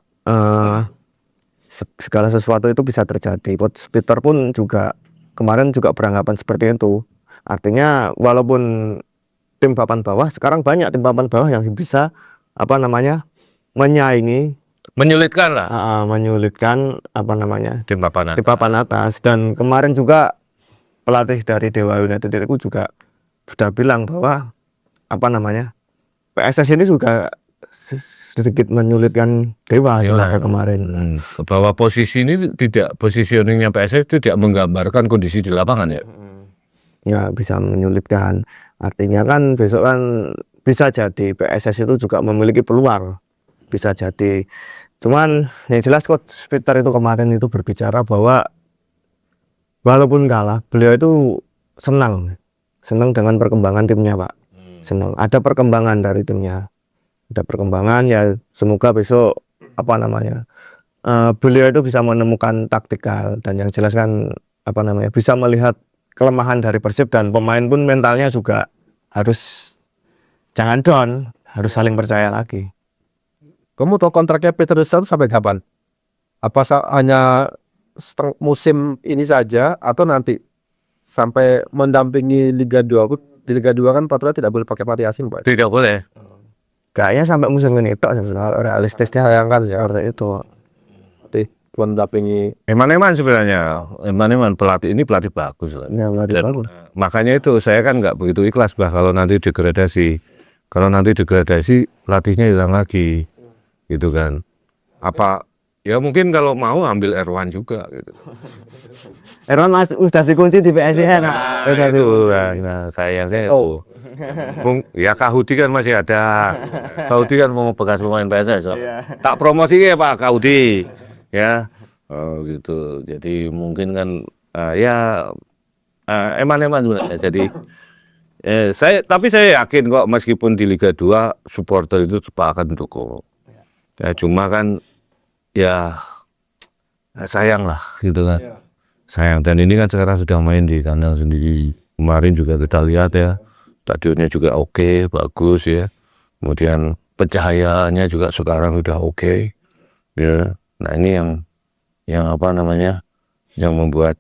segala sesuatu itu bisa terjadi. Coach Peter pun juga kemarin juga beranggapan seperti itu. Artinya walaupun tim papan bawah, sekarang banyak tim papan bawah yang bisa apa namanya menyaingi, Menyulitkan lah menyulitkan apa namanya tim papan di papan atas. Dan kemarin juga pelatih dari Dewa United itu juga sudah bilang bahwa apa namanya PSS ini juga sedikit menyulitkan Dewa di laga kemarin. Bahwa posisi ini tidak, positioningnya PSS tidak menggambarkan kondisi di lapangan ya. Ya bisa menyulitkan. Artinya kan besok kan bisa jadi PSS itu juga memiliki peluang. Bisa jadi. Cuman yang jelas Coach Peter itu kemarin itu berbicara bahwa walaupun kalah, beliau itu senang dengan perkembangan timnya Pak. Senang. Ada perkembangan dari timnya. Ada perkembangan ya, semoga besok apa namanya beliau itu bisa menemukan taktikal dan yang jelas kan apa namanya bisa melihat kelemahan dari Persib dan pemain pun mentalnya juga harus jangan down, harus saling percaya lagi. Kamu tahu kontraknya Peter Star sampai kapan? Apa hanya musim ini saja atau nanti sampai mendampingi Liga 2? Di Liga 2 kan peraturan tidak boleh pakai pelatih asing Pak. Tidak boleh. Kayaknya sampai musim ini itu realistisnya yang kan seperti itu. Mendampingi Eman sebenarnya, Eman pelatih ini pelatih bagus lah. Ya, pelatih Dan, bagus. makanya itu saya kan nggak begitu ikhlas bah kalau nanti degradasi. Kalau nanti degradasi pelatihnya hilang lagi, gitu kan. Apa ya mungkin kalau mau ambil Erwan juga gitu. Erwan Mas sudah dikunci di PSIS. Nah, sayang saya itu. Ya Kahudi kan masih ada. Kahudi kan mau bekas pemain PSS. So. Tak promosi ya Pak Kahudi. Ya, gitu. Jadi mungkin kan ya eman sebenarnya. Jadi tapi saya yakin kok meskipun di Liga 2 supporter itu akan mendukung. Ya cuma kan ya sayang lah gitu kan. Sayang, dan ini kan sekarang sudah main di kandang sendiri. Kemarin juga kita lihat ya, stadionnya juga oke, bagus ya. Kemudian pencahayaannya juga sekarang sudah oke. Ya. Nah ini yang apa namanya, yang membuat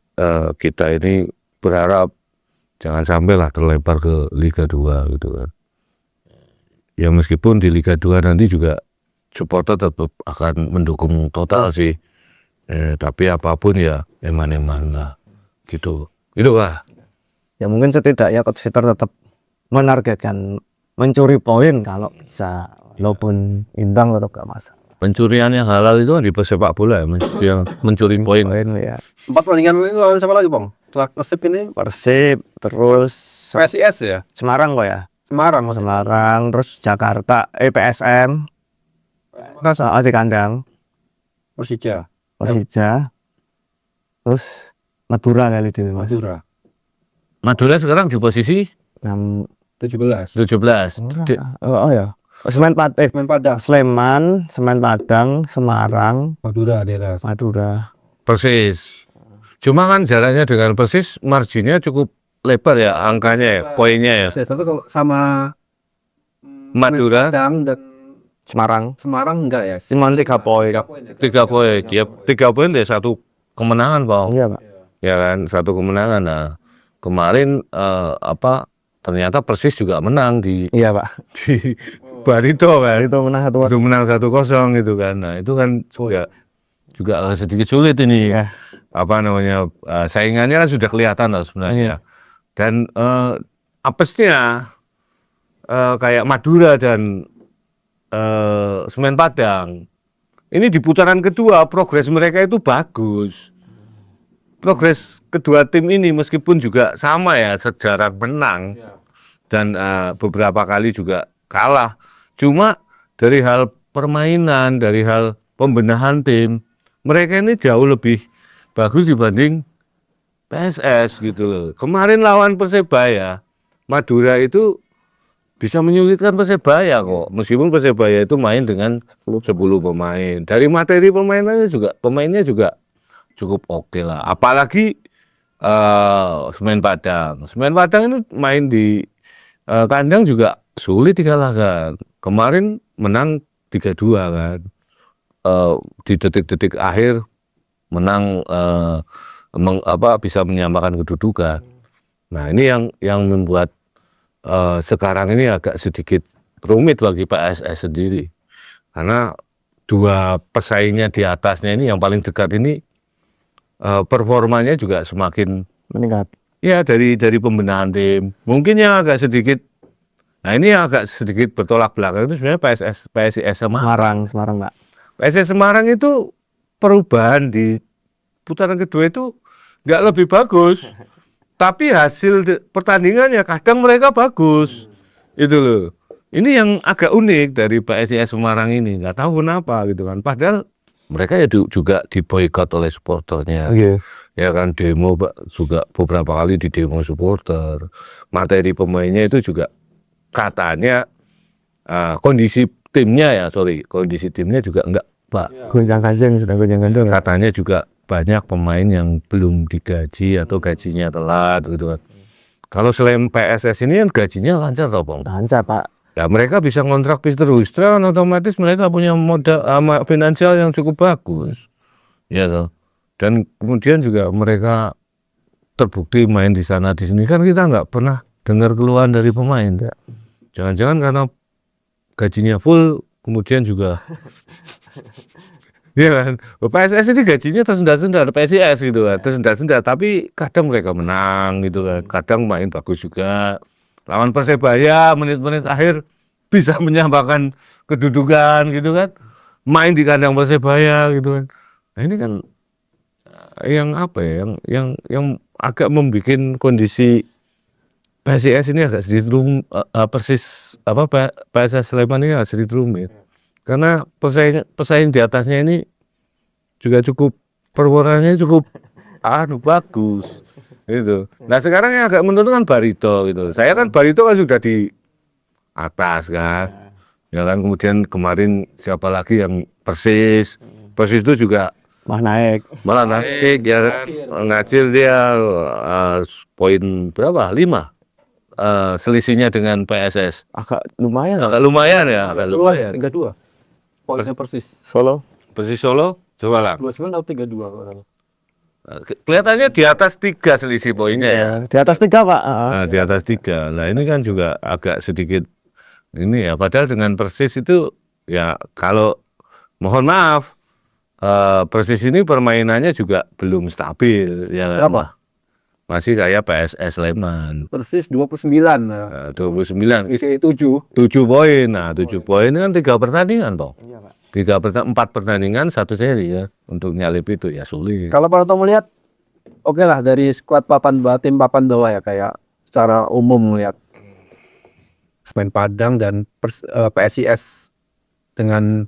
kita ini berharap jangan sampai lah terlempar ke Liga 2 gitu kan. Ya meskipun di Liga 2 nanti juga supporter tetap akan mendukung total sih. Tapi apapun ya eman-eman lah gitu. Itu lah. Ya mungkin setidaknya coach Peter tetap menargetkan mencuri poin kalau bisa, walaupun imbang tetap gak masalah. Pencurian yang halal itu kan di pesepak bola ya, yang mencuri poin. Poin ya. 4 pertandingan itu lawan siapa lagi Bang? Setelah Persib ini Persib, terus PSIS ya? Semarang kok ya. Semarang maksudnya. Semarang, terus Jakarta, PSM. Nah, soal di kandang Persija. Persija. Terus Madura kali itu Mas. Madura. Madura sekarang di posisi 17. 17. Oh ya. Semen Padang. Sleman, Semen Padang, Semarang, Madura daerah. Madura. Persis. Cuma kan jalannya dengan Persis marginnya cukup lebar ya, angkanya ya, poinnya ya. Satu kalau sama Madura Padang dan Semarang enggak ya? cuma 3 poin. 3 poin, dia 3 poin dari 1 kemenangan, Bang. Iya, Pak. Ya kan, 1 kemenangan. Nah, kemarin ternyata Persis juga menang di Iya, Pak. Barito kan. Itu menang 1-0. Itu menang 1-0 gitu kan. Nah, itu kan juga agak sedikit sulit ini. Ya. Apa namanya? Saingannya kan sudah kelihatan lah sebenarnya. Dan apesnya kayak Madura dan Semen Padang. Ini di putaran kedua progres mereka itu bagus. Progres kedua tim ini meskipun juga sama ya sejarah menang dan beberapa kali juga kalah. Cuma dari hal permainan, dari hal pembenahan tim, mereka ini jauh lebih bagus dibanding PSS gitu loh. Kemarin lawan Persebaya, Madura itu bisa menyulitkan Persebaya kok. Meskipun Persebaya itu main dengan 10 pemain. Dari materi pemainnya juga cukup oke lah. Apalagi Semen Padang. Semen Padang itu main di kandang juga sulit dikalahkan. Kemarin menang 3-2 kan. Di detik-detik akhir menang bisa menyamakan kedudukan. Nah, ini yang membuat sekarang ini agak sedikit rumit bagi PSS sendiri. Karena 2 pesaingnya di atasnya ini yang paling dekat ini performanya juga semakin Meningkat. ya dari pembenahan tim. Mungkin yang agak sedikit, nah ini yang agak sedikit bertolak belakang itu sebenarnya PSIS Semarang, Pak. PSIS Semarang itu perubahan di putaran kedua itu nggak lebih bagus, tapi hasil pertandingannya kadang mereka bagus, itu loh. Ini yang agak unik dari PSIS Semarang ini, nggak tahu kenapa gitu kan. Padahal mereka ya juga diboikot oleh supporternya. Ya kan, demo juga beberapa kali di demo supporter. Materi pemainnya itu juga katanya kondisi timnya juga enggak, Pak. Gonjang-ganjing, sudah gonjang-ganjing. Katanya juga banyak pemain yang belum digaji atau gajinya telat gitu kan. Kalau selain PSS ini kan gajinya lancar toh, Bang. Lancar, Pak. Ya mereka bisa kontrak Peter Wistra kan otomatis mereka punya modal finansial yang cukup bagus. Ya toh. Dan kemudian juga mereka terbukti main di sana di sini kan kita nggak pernah dengar keluhan dari pemain. Jangan-jangan karena gajinya full kemudian juga ya kan, PSS ini gajinya tersendat-sendat, PSIS gitu kan, tersendat-sendat, tapi kadang mereka menang gitu kan, kadang main bagus juga. Lawan Persebaya menit-menit akhir bisa menyamakan kedudukan gitu kan, main di kandang Persebaya gitu kan. Nah ini kan yang apa ya, yang agak membuat kondisi PSIS ini agak sedikit PSS Sleman ini agak sedikit rumit. Karena pesaing di atasnya ini juga cukup performanya cukup bagus gitu. Nah sekarang yang agak menurun kan Barito gitu. Saya kan Barito kan sudah di atas kan, ya kan. Kemudian kemarin siapa lagi yang Persis itu juga malah naik ya kan. Ngacil dia poin berapa? 5 selisihnya dengan PSS. Agak lumayan. Agak lumayan ya, 32. Poinnya Persis. Persis Solo, coba lah. 29 atau 32. Kelihatannya di atas 3 selisih poinnya ya. Di atas 3, Pak. Nah, di atas 3. Nah ini kan juga agak sedikit Ini ya, padahal dengan Persis itu ya kalau mohon maaf, Persis ini permainannya juga belum stabil ya kan? Berapa? Masih kayak PSS Sleman. Persis 29. 29 Isi 7. 7 poin. Nah, 7 poin ini kan 3 pertandingan, Bang. 4 pertandingan 1 seri ya. Untuk nyalip itu ya sulit. Kalau Pak Noto melihat, oke lah dari skuad papan bawah, tim papan bawah ya, kayak secara umum melihat Semen Padang dan PSIS dengan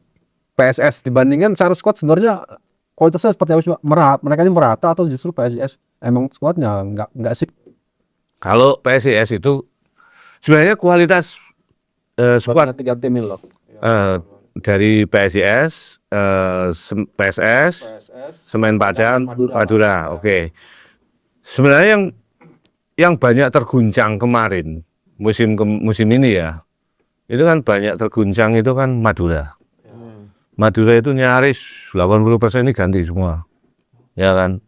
PSS dibandingkan secara skuad sebenarnya kualitasnya seperti apa sih Pak? Mereka ini merata atau justru PSIS emang skuadnya nggak sih? Kalau PSIS itu sebenarnya kualitas skuad 3 tim ini loh. dari PSIS, PSS, Semen Padang, Madura. Oke. Sebenarnya yang banyak terguncang kemarin musim ini ya, itu kan banyak terguncang itu kan Madura. Madura itu nyaris 80% ini ganti semua, ya kan,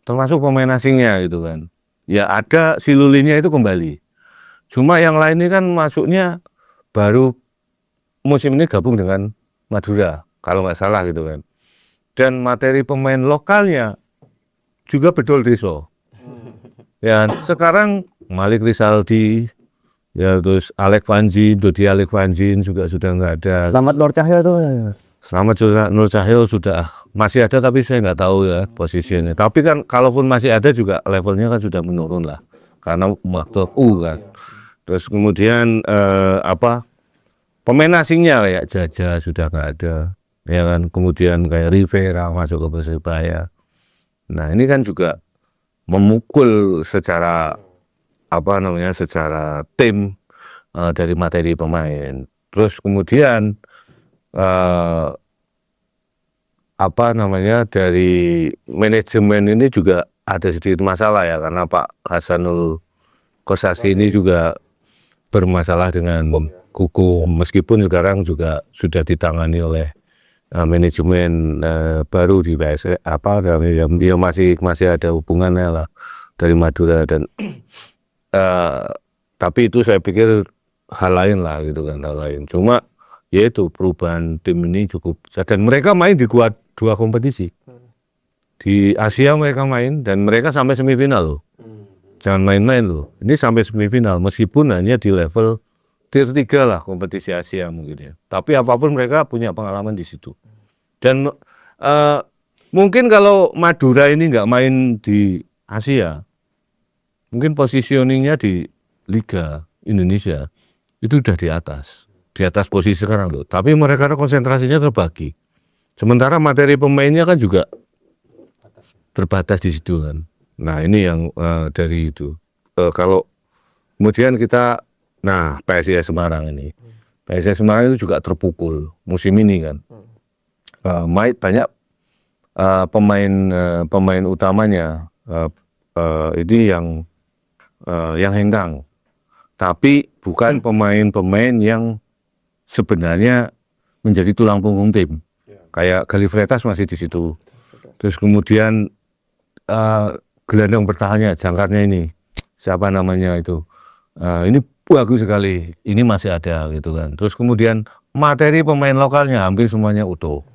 termasuk pemain asingnya gitu kan. Ya ada si Lulinya itu kembali, cuma yang lain ini kan masuknya baru musim ini gabung dengan Madura kalau nggak salah gitu kan. Dan materi pemain lokalnya juga betul Deso. Ya sekarang Malik Rizaldi, ya terus Alek Vanjin, Dodi Alek Vanjin juga sudah nggak ada. Selamat Nur Cahyo tuh. Selamat Nur Cahyo sudah masih ada tapi saya nggak tahu ya posisinya. Tapi kan kalaupun masih ada juga levelnya kan sudah menurun lah karena waktu kan. Terus kemudian pemain asingnya kayak Jaja sudah nggak ada, ya kan. Kemudian kayak Rivera masuk ke Persebaya. Nah ini kan juga memukul secara secara tim dari materi pemain. Terus kemudian dari manajemen ini juga ada sedikit masalah ya, karena Pak Hasanul Kossasi ini juga bermasalah dengan kuku, meskipun sekarang juga sudah ditangani oleh manajemen baru di PS dia masih ada hubungannya lah dari Madura dan tapi itu saya pikir hal lain lah gitu kan, hal lain. Cuma yaitu perubahan tim ini cukup, dan mereka main di dua kompetisi di Asia, mereka main dan mereka sampai semifinal loh. Jangan main-main loh, ini sampai semifinal meskipun hanya di level tier 3 lah kompetisi Asia mungkin ya. Tapi apapun mereka punya pengalaman di situ. Dan mungkin kalau Madura ini nggak main di Asia, mungkin positioningnya di Liga Indonesia itu udah di atas posisi sekarang loh. Tapi mereka konsentrasinya terbagi. Sementara materi pemainnya kan juga terbatas di situ kan. Nah ini yang dari itu. Kalau kemudian kita, PSIS Semarang ini, PSIS Semarang itu juga terpukul musim ini kan. Banyak pemain utamanya ini yang hengkang, tapi bukan pemain-pemain yang sebenarnya menjadi tulang punggung tim. Kayak Galifretas masih di situ. Terus kemudian gelandang bertahannya, jangkarnya ini, siapa namanya itu, ini bagus sekali, ini masih ada gitu kan. Terus kemudian materi pemain lokalnya hampir semuanya utuh.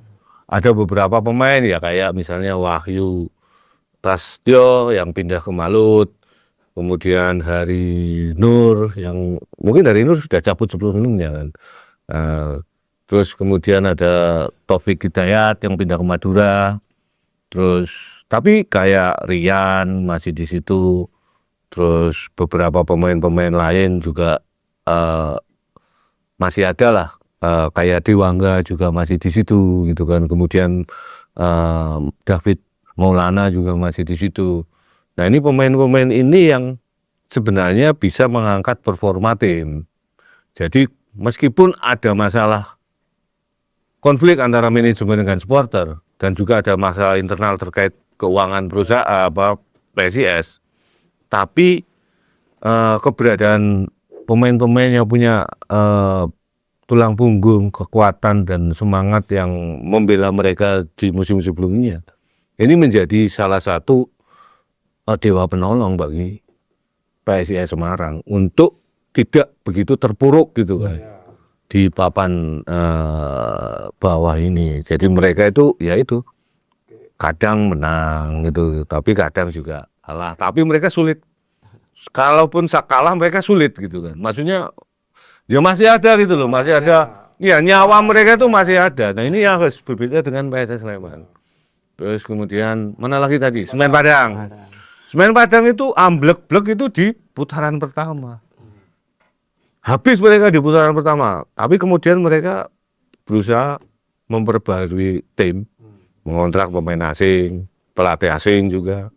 Ada beberapa pemain ya kayak misalnya Wahyu Prasetyo yang pindah ke Malut, kemudian Hari Nur yang mungkin Hari Nur sudah cabut sebelumnya kan. Terus kemudian ada Taufik Hidayat yang pindah ke Madura. Terus tapi kayak Rian masih di situ. Terus beberapa pemain-pemain lain juga masih ada lah. Kayak Dewangga juga masih di situ gitu kan. Kemudian David Maulana juga masih di situ. Nah ini pemain-pemain ini yang sebenarnya bisa mengangkat performa tim. Jadi meskipun ada masalah konflik antara manajemen dengan supporter dan juga ada masalah internal terkait keuangan perusahaan PSIS, tapi keberadaan pemain-pemain yang punya tulang punggung, kekuatan dan semangat yang membela mereka di musim sebelumnya, ini menjadi salah satu dewa penolong bagi PSIS Semarang untuk tidak begitu terpuruk gitu kan. di papan bawah ini. Jadi mereka itu ya itu kadang menang gitu, tapi kadang juga kalah. Tapi mereka sulit. Kalaupun kalah mereka sulit gitu kan. Maksudnya ya masih ada gitu loh, masih ada. Ya nyawa mereka itu masih ada. Nah ini yang harus berbeda dengan PSS Sleman. Terus kemudian mana lagi tadi? Semen Padang. Semen Padang itu amblek-blek itu di putaran pertama. Habis mereka di putaran pertama. Tapi kemudian mereka berusaha memperbarui tim, mengontrak pemain asing, pelatih asing juga.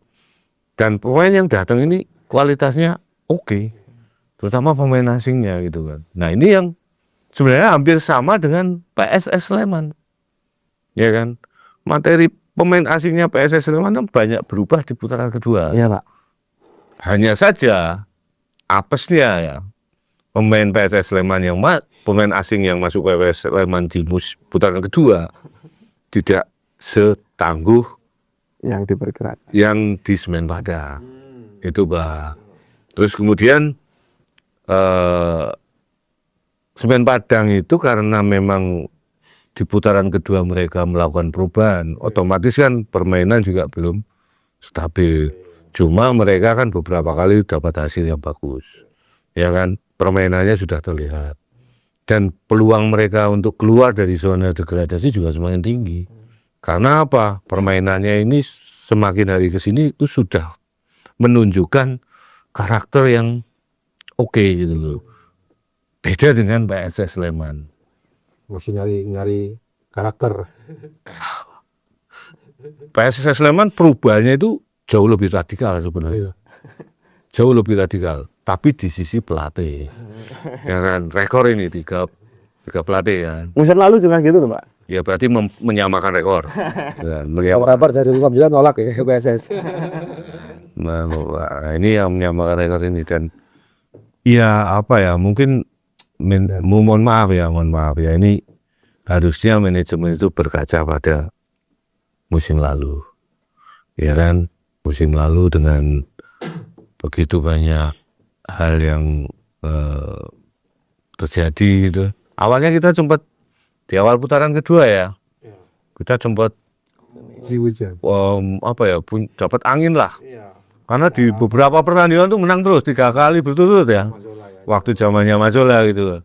Dan pemain yang datang ini kualitasnya oke. Terutama pemain asingnya gitu kan. Nah ini yang sebenarnya hampir sama dengan PSS Sleman. Ya kan? Materi pemain asingnya PSS Sleman kan banyak berubah di putaran kedua. Iya, Pak. Hanya saja apesnya ya. Pemain PSS Sleman pemain asing yang masuk PSS Sleman di putaran kedua tidak setangguh Yang diperkirakan. yang di Semen Padang. Itu Pak. Terus kemudian Semen Padang itu karena memang di putaran kedua mereka melakukan perubahan, otomatis kan permainan juga belum stabil. Cuma mereka kan beberapa kali dapat hasil yang bagus. Ya kan, permainannya sudah terlihat. Dan peluang mereka untuk keluar dari zona degradasi juga semakin tinggi. Karena apa? Permainannya ini semakin hari ke sini itu sudah menunjukkan karakter yang oke gitu loh. Beda dengan PSS Sleman. Masih nyari karakter. PSS Sleman perubahannya itu jauh lebih radikal sebenarnya. Jauh lebih radikal. Tapi di sisi pelatih. Ya kan, rekor ini tiga pelatih kan. Musim lalu juga gitu tuh, Pak. Ya berarti menyamakan rekor. Ya, Kabar dari Lukam juga nolak ya PSS. Nah, ini yang menyamakan rekor ini dan ya apa ya mungkin mohon maaf ya ini harusnya manajemen itu berkaca pada musim lalu, ya kan, musim lalu dengan begitu banyak hal yang terjadi gitu. Awalnya kita sempat di awal putaran kedua ya, kita sempat dapat angin lah. Karena di beberapa pertandingan tuh menang terus 3 kali berturut ya. Waktu zamannya Mazola gitu.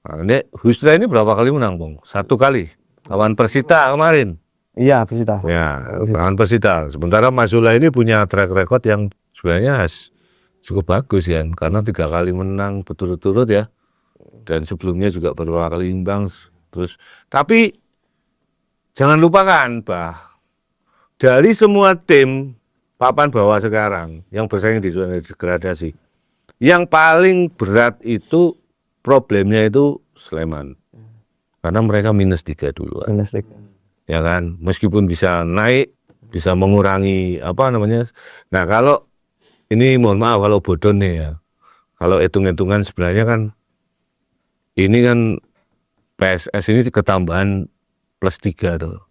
Nah, ini Husra ini berapa kali menang, Bang? 1 kali. Lawan Persita kemarin. Iya, Persita. Ya, lawan Persita. Sementara Mazola ini punya track record yang sebenarnya cukup bagus ya. Karena 3 kali menang berturut-turut ya. Dan sebelumnya juga beberapa kali imbang. Terus, tapi jangan lupakan, dari semua tim papan bawah sekarang yang bersaing di zona degradasi, yang paling berat itu problemnya itu Sleman, karena mereka -3 dulu kan. Ya kan, meskipun bisa naik, bisa mengurangi nah kalau ini mohon maaf kalau bodoh nih ya, kalau hitung-hitungan sebenarnya kan ini kan PSS ini ketambahan +3 tuh.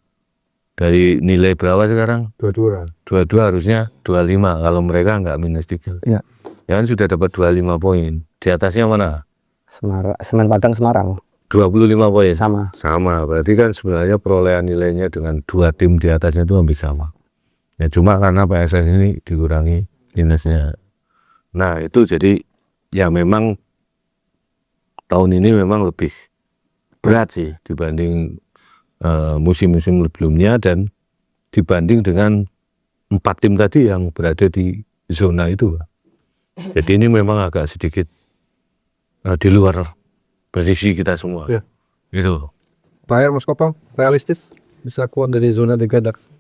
Dari nilai berapa sekarang? 22 harusnya 25 kalau mereka nggak -3. Iya. Ya kan sudah dapat 25 poin. Di atasnya mana? Semen Padang Semarang. 25 poin. Sama. Berarti kan sebenarnya perolehan nilainya dengan 2 tim di atasnya itu hampir sama. Ya cuma karena PSS ini dikurangi minusnya. Nah, itu jadi ya memang tahun ini memang lebih berat sih dibanding musim-musim sebelumnya dan dibanding dengan 4 tim tadi yang berada di zona itu. Jadi ini memang agak sedikit di luar prediksi kita semua. Ya. Gitu. Bayar Mas Kopang realistis bisa keluar dari zona degradasi.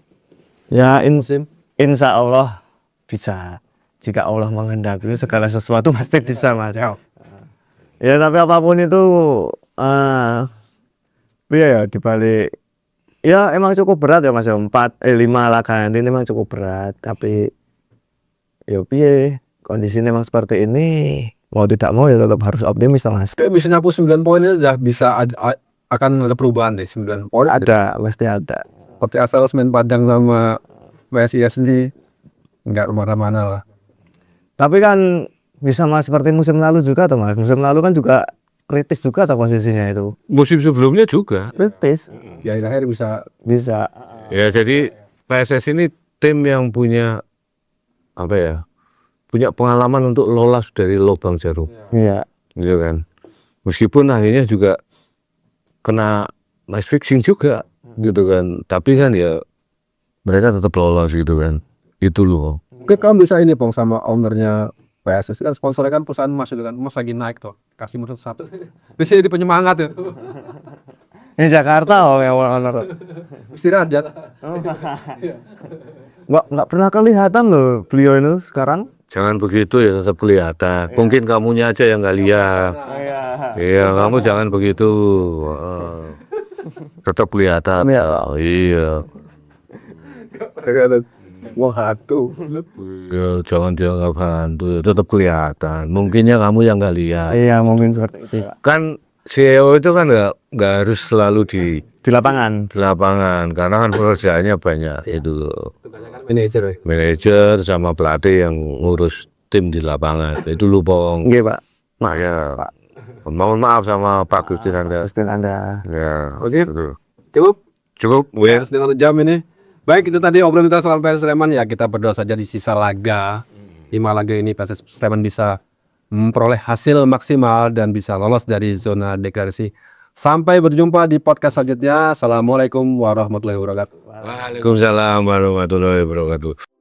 Ya, insya Allah bisa. Jika Allah menghendaki segala sesuatu pasti bisa, Mas. Ya, tapi apapun itu ya dibalik ya emang cukup berat ya Mas. 5 laga ini memang cukup berat, tapi ya piye kondisinya memang seperti ini, mau tidak mau ya tetap harus optimis lah, Mas. Kayak bisa nyapu 9 poin itu udah bisa akan ada perubahan deh 9 poin. Ada, pasti ada. Seperti asal Semen Padang sama PSIS ini nggak kemana-mana lah. Tapi kan bisa Mas seperti musim lalu juga tuh Mas. Musim lalu kan juga kritis juga atau posisinya itu? Musim sebelumnya juga. Kritis. Ya akhir bisa Bisa. Ya jadi PSS ini tim yang punya apa ya? Punya pengalaman untuk lolos dari lubang jarum. Iya. Gitu kan. Meskipun akhirnya juga kena match fixing juga gitu kan. Tapi kan ya mereka tetap lolos gitu kan. Itu loh. Oke, kamu bisa ini Pong sama ownernya PSS kan sponsornya kan perusahaan emas itu kan, emas lagi naik tuh, kasih menurut satu. Bisa jadi penyemangat ya. Ini Jakarta oh ya owner. Istirahat ya. Nggak pernah kelihatan loh beliau itu sekarang. Jangan begitu ya, tetap kelihatan. Mungkin kamunya aja yang nggak lihat. Iya, kamu jangan begitu. Tetap kelihatan. Iya. Wah, hantu. Ya, jangan hantu, tetap kelihatan. Mungkinnya kamu yang nggak lihat. Iya mungkin seperti itu Pak. Kan CEO itu kan nggak harus selalu di Di lapangan. lapangan, karena kan pekerjaannya banyak itu. Manajer. Manajer sama pelatih yang ngurus tim di lapangan. Itu lu Pong. Nggih Pak. Nah ya, mohon maaf sama Pak Gusti Anda. Pasti Anda. Ya, Oke. gitu. Cukup. Cukup, ya. Setengah jam ini. Baik, itu tadi obrolan kita soal PSS Sleman ya. Kita berdoa saja di sisa laga 5 laga ini PSS Sleman bisa memperoleh hasil maksimal dan bisa lolos dari zona degradasi. Sampai berjumpa di podcast selanjutnya. Assalamualaikum warahmatullahi wabarakatuh. Waalaikumsalam warahmatullahi wabarakatuh.